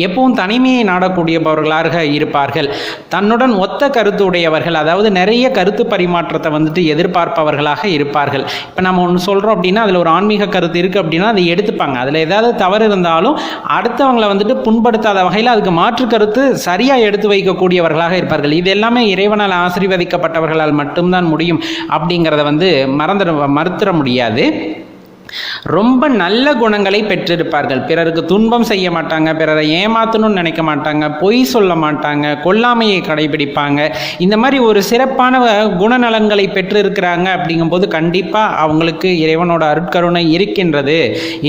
எப்பவும் தனிமையை நாடக்கூடியவர்களாக இருப்பார்கள். தன்னுடன் ஒத்த கருத்து உடையவர்கள், அதாவது நிறைய கருத்து பரிமாற்றத்தை எதிர்பார்ப்பவர்களாக இருப்பார்கள். இப்போ நம்ம ஒன்று சொல்கிறோம் அப்படின்னா அதில் ஒரு ஆன்மீக கருத்து இருக்குது அப்படின்னா அதை எடுத்துப்பாங்க. அதில் ஏதாவது தவறு இருந்தாலும் அடுத்தவங்களை புண்படுத்தாத வகையில் அதுக்கு மாற்று கருத்து சரியாக எடுத்து வைக்கக்கூடியவர்களாக இருப்பார்கள். இது எல்லாமே இறைவனால் ஆசீர்வதிக்கப்பட்டவர்களால் மட்டும்தான் முடியும் அப்படிங்கிறத மறுத்திட முடியாது. ரொம்ப நல்ல குணங்களை பெற்றிருப்பார்கள். பிறருக்கு துன்பம் செய்ய மாட்டாங்க, பிறரை ஏமாத்தணும்னு நினைக்க மாட்டாங்க, பொய் சொல்ல மாட்டாங்க, கொல்லாமையை கடைபிடிப்பாங்க. இந்த மாதிரி ஒரு சிறப்பான குணநலன்களை பெற்றிருக்கிறாங்க. அப்படிங்கும்போது கண்டிப்பாக அவங்களுக்கு இறைவனோட அருட்கருணை இருக்கின்றது.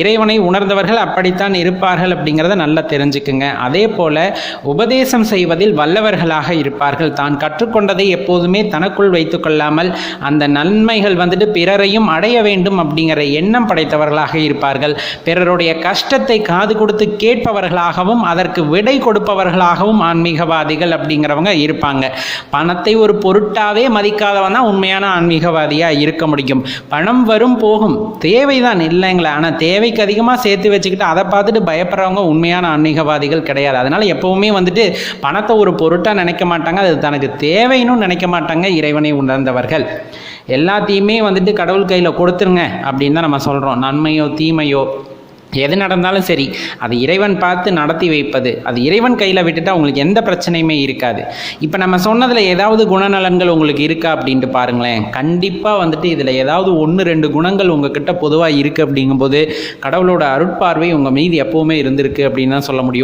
இறைவனை உணர்ந்தவர்கள் அப்படித்தான் இருப்பார்கள் அப்படிங்கிறத நல்லா தெரிஞ்சுக்குங்க. அதே போல உபதேசம் செய்வதில் வல்லவர்களாக இருப்பார்கள். தான் கற்றுக்கொண்டதை எப்போதுமே தனக்குள் வைத்துக் கொள்ளாமல் அந்த நன்மைகள் பிறரையும் அடைய வேண்டும் அப்படிங்கிற எண்ணம் படைத்தவர்களாக இருப்பார்கள். பிறருடைய கஷ்டத்தை காது கொடுத்து கேட்பவர்களாகவும் அதற்கு விடை கொடுப்பவர்களாகவும் ஆன்மீகவாதிகள் அப்படிங்கிறவங்க இருப்பாங்க. பணத்தை ஒரு பொருட்டாவே மதிக்காதவன் தான் உண்மையான ஆன்மீகவாதியா இருக்க முடியும். பணம் வரும் போகும், தேவைதான் இல்லைங்களா, ஆனால் தேவைக்கு அதிகமாக சேர்த்து வச்சுக்கிட்டு அதை பார்த்துட்டு பயப்படுறவங்க உண்மையான ஆன்மீகவாதிகள் கிடையாது. அதனால எப்பவுமே பணத்தை ஒரு பொருட்டா நினைக்க மாட்டாங்க, அது தனக்கு தேவைன்னு நினைக்க மாட்டாங்க இறைவனை உணர்ந்தவர்கள். எல்லாத்தையுமே கடவுள் கையில் கொடுத்துருங்க அப்படின்னு தான் நம்ம சொல்கிறோம். நன்மையோ தீமையோ எது நடந்தாலும் சரி அது இறைவன் பார்த்து நடத்தி வைப்பது, அது இறைவன் கையில் விட்டுட்டா உங்களுக்கு எந்த பிரச்சனையுமே இருக்காது. இப்போ நம்ம சொன்னதில் ஏதாவது குணநலன்கள் உங்களுக்கு இருக்கா அப்படின்ட்டு பாருங்களேன். கண்டிப்பாக இதில் ஏதாவது 1-2 குணங்கள் உங்ககிட்ட பொதுவாக இருக்குது அப்படிங்கும்போது கடவுளோட அருட்பார்வை உங்கள் மீது எப்போவுமே இருந்திருக்கு அப்படின்னு தான் சொல்ல முடியும்.